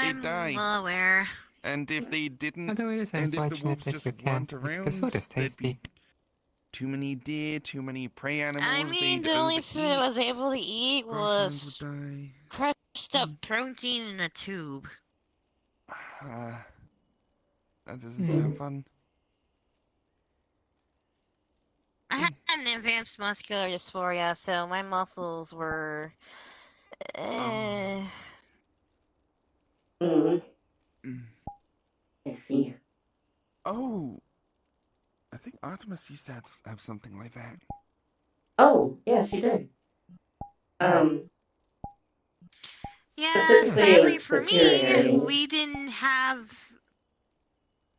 didn't, they'd I'm die. well aware. And if they didn't, Although it is and if the unfortunate wolves that just you can't weren't eat, 'cause around, food is there'd be tasty. too many deer, too many prey animals. I mean, they'd the only food I was overeat, able to eat grasslands would was die. crushed up protein in a tube. That doesn't sound fun. I had an advanced muscular dysphoria, so my muscles were. I see. Oh, I think Artemis used to have something like that. Oh, yeah, she did. Yeah, Specifically, it sadly was for me, deteriorating. we didn't have.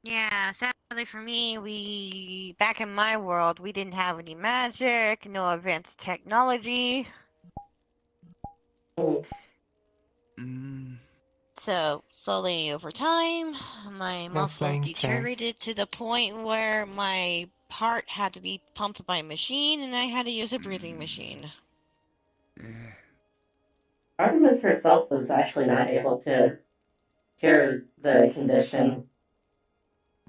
Yeah, sadly for me, back in my world, we didn't have any magic, no advanced technology. So, slowly over time, my muscles flying chairs. deteriorated to the point where my heart had to be pumped by a machine and I had to use a breathing machine. Artemis herself was actually not able to cure the condition.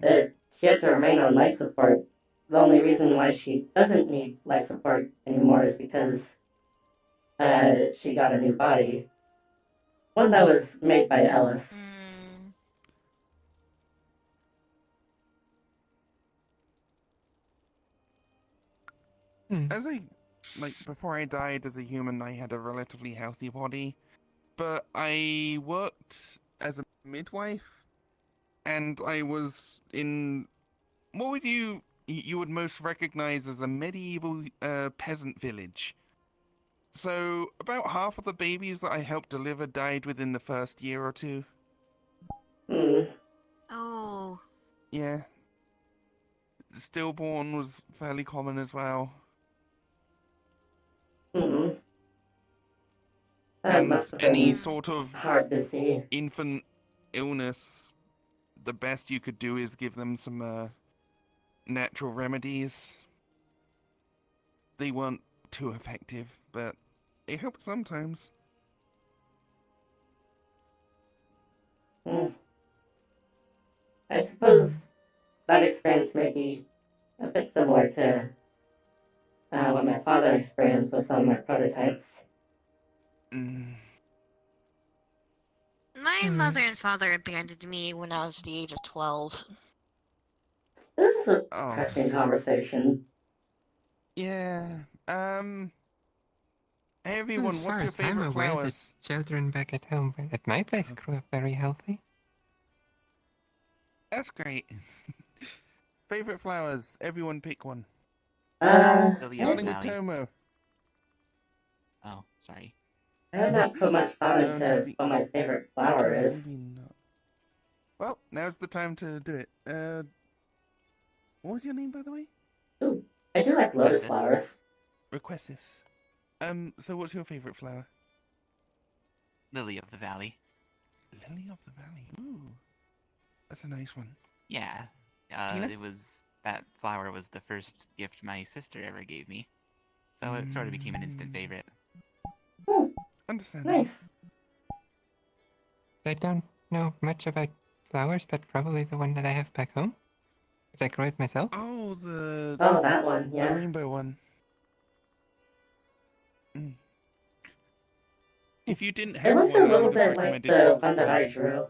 She had to remain on life support. The only reason why she doesn't need life support anymore is because she got a new body. One that was made by Ellis. As before I died as a human, I had a relatively healthy body, but I worked as a midwife, and I was in what would you would most recognize as a medieval peasant village. So about half of the babies that I helped deliver died within the first year or two. Oh. Yeah. Stillborn was fairly common as well. That must have been any sort of hard to see. Infant illness, the best you could do is give them some natural remedies. They weren't too effective, but it helped sometimes. I suppose that experience may be a bit similar to what my father experienced with some of my prototypes. My mother and father abandoned me when I was the age of 12. This is a pressing conversation. Yeah. Hey everyone, As far what's your as I'm favorite aware, flowers? the children back at home at my place grew up very healthy. That's great. Favorite flowers? Everyone pick one. Starting with Tomo. Oh, sorry. I have not put much thought into what my favorite flower is. Well, now's the time to do it. What was your name, by the way? Ooh, I do like lotus Requestus. flowers. Requestis. So what's your favorite flower? Lily of the Valley. Lily of the Valley. Ooh, that's a nice one. Yeah. Tina? That flower was the first gift my sister ever gave me. So it sort of became an instant favorite. Hmm, Understandable. nice. I don't know much about flowers, but probably the one that I have back home. Because I grow it myself. Oh, Oh, that one, the yeah. rainbow one. Mm. If you didn't It have looks one, a I little would have bit like recommended the one that I foxglove. drew.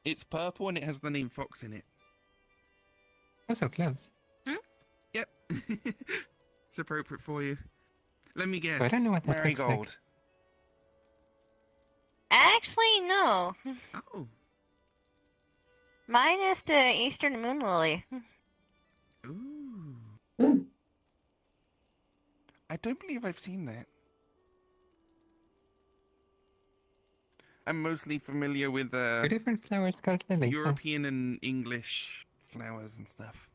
It's purple and it has the name Fox in it. Also gloves. Yep. It's appropriate for you. Let me guess. So I don't know what that looks Marigold. like. Actually, no. Oh. Mine is the Eastern Moon Lily. Ooh. Hmm. I don't believe I've seen that. I'm mostly familiar with Two different flowers called lily. Huh. European and English flowers and stuff.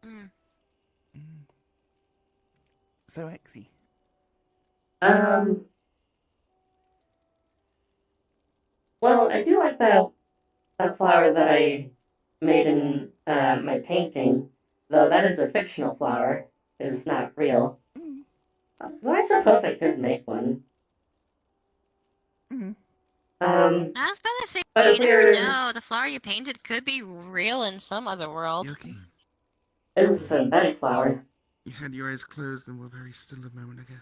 Mm. Mm. So Exy. Well, I do like that flower that I made in my painting, though that is a fictional flower. It is not real. Mm. Though I suppose I could make one. Mm. I was about to say, But you if never we're... know. The flower you painted could be real in some other world. You okay? It is a synthetic flower. You had your eyes closed and were very still a moment ago.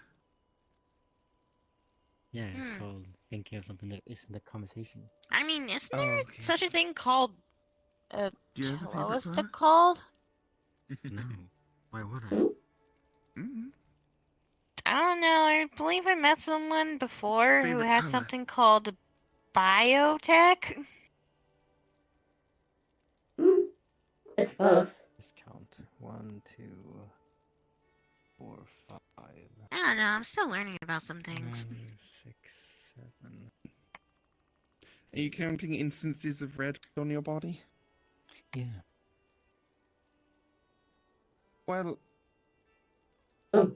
Yeah, it's called thinking of something that isn't a conversation. I mean, isn't Oh, there okay. such a thing called Do you have a what favorite was flower? it called? No. Why would I? Mm-hmm. I don't know. I believe I met someone before who Favorite had color? something called biotech. I suppose. Let's count. 1, 2, 4, 5, I don't know. I'm still learning about some things. 5, 6, 7. Are you counting instances of red on your body? Yeah. Well, Oh.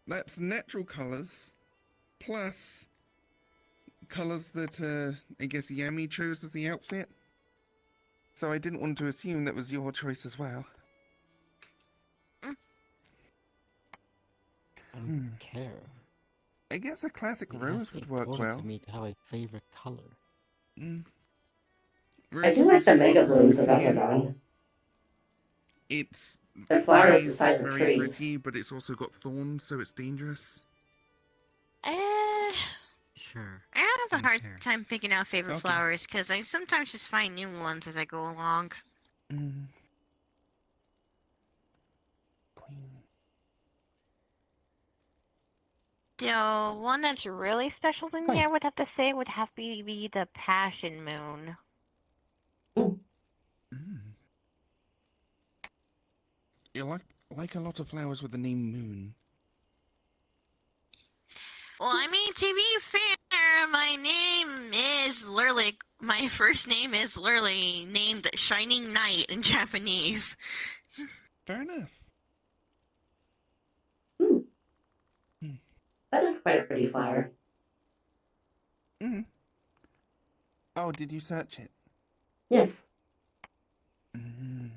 that's natural colors plus colors that I guess Yami chose as the outfit. So I didn't want to assume that was your choice as well. I don't care. I guess a classic It has rose to be would work important to well. me to have a favorite color. Mm. I Rose do would like the also mega work well blooms for of you. Everdawn. It's The flowers the raised, size it's of very trees. pretty, but it's also got thorns, so it's dangerous. I Sure. have a Don't hard care. time picking out favorite Okay. flowers because I sometimes just find new ones as I go along. Mm. Queen. The one that's really special to me, Right. I would have to say, would have to be the Passion Moon. Mm. You like a lot of flowers with the name Moon. Well, I mean, to be fair, my first name is literally named Shining Knight in Japanese. Fair enough. That is quite a pretty flower. Mm. Oh, did you search it? Yes. Mm.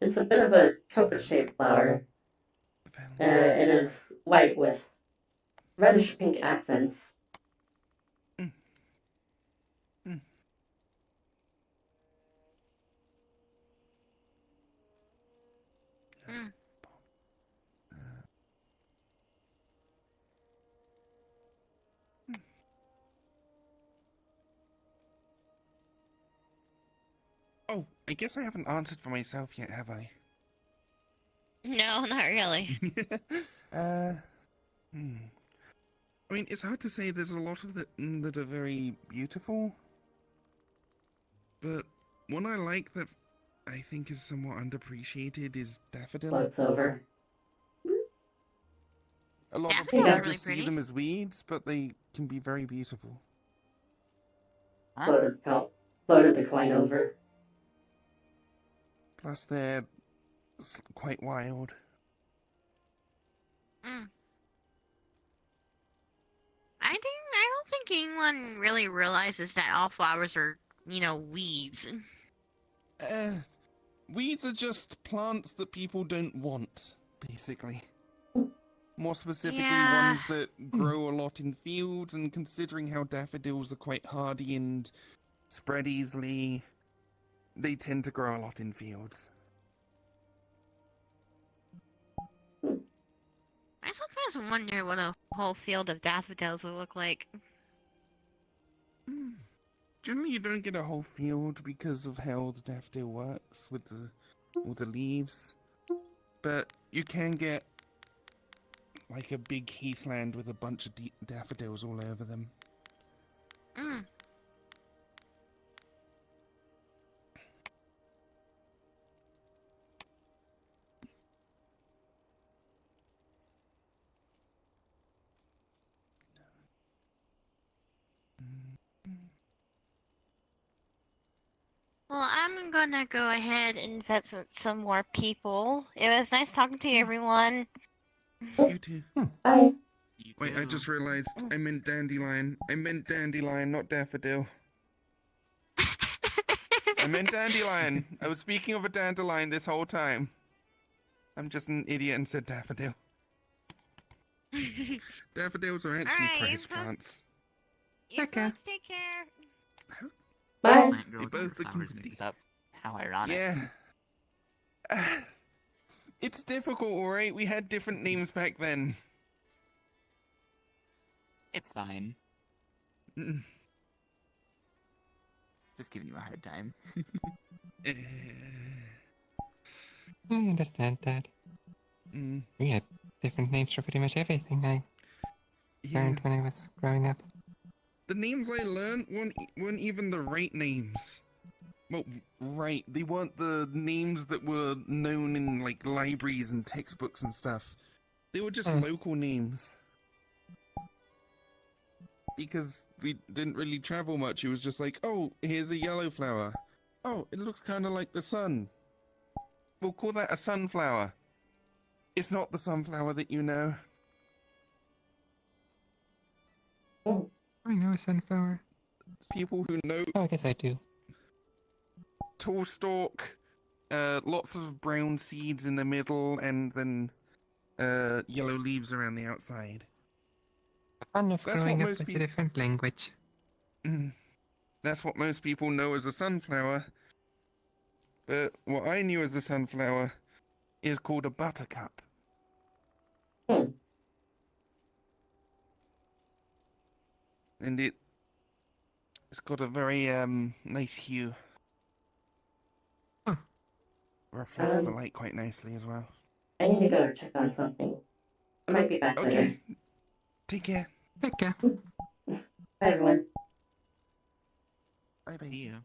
It's a bit of a chocolate-shaped flower. It is white with reddish pink accents. Mm. Mm. Mm. Oh, I guess I haven't answered for myself yet, have I? No, not really. I mean, it's hard to say. There's a lot of them that are very beautiful, but one I like that I think is somewhat underappreciated is daffodil. Floats over. A lot of Daffodils people are really just see pretty. them as weeds, but they can be very beautiful. Floated the coin over. Plus, they're quite wild. I don't think anyone really realizes that all flowers are, weeds. Weeds are just plants that people don't want, basically. More specifically, Yeah. ones that grow a lot in fields, and considering how daffodils are quite hardy and spread easily, they tend to grow a lot in fields. I sometimes wonder what a whole field of daffodils would look like. Generally, you don't get a whole field because of how the daffodil works with all the leaves, but you can get like a big heathland with a bunch of daffodils all over them. Well, I'm gonna go ahead and vet some more people. It was nice talking to everyone. You too. Bye. Wait, I just realized I meant dandelion. I meant dandelion, not daffodil. I meant dandelion. I was speaking of a dandelion this whole time. I'm just an idiot and said daffodil. Daffodils are actually Alright, prize plants. You Okay. folks take care. Bye. Plant girl They with all her both look flowers into mixed up. How ironic. Yeah. It's difficult, alright? We had different names back then. It's fine. Mm. Just giving you a hard time. Eh. I understand that. Mm. We had different names for pretty much everything I Yeah. learned when I was growing up. The names I learned weren't even the right names. Well, right, they weren't the names that were known in, like, libraries and textbooks and stuff. They were just local names. Because we didn't really travel much, it was just like, oh, here's a yellow flower. Oh, it looks kind of like the sun. We'll call that a sunflower. It's not the sunflower that you know. I know a sunflower. People who know Oh, I guess I do. tall stalk, lots of brown seeds in the middle, and then yellow leaves around the outside. The fun of That's growing what up most with a people- different language. That's what most people know as a sunflower. But what I knew as a sunflower is called a buttercup. And it's got a very nice hue. Huh. Reflects the light quite nicely as well. I need to go check on something. I might be back later. Okay. Take care. Take care. Bye, everyone. Bye bye. See ya.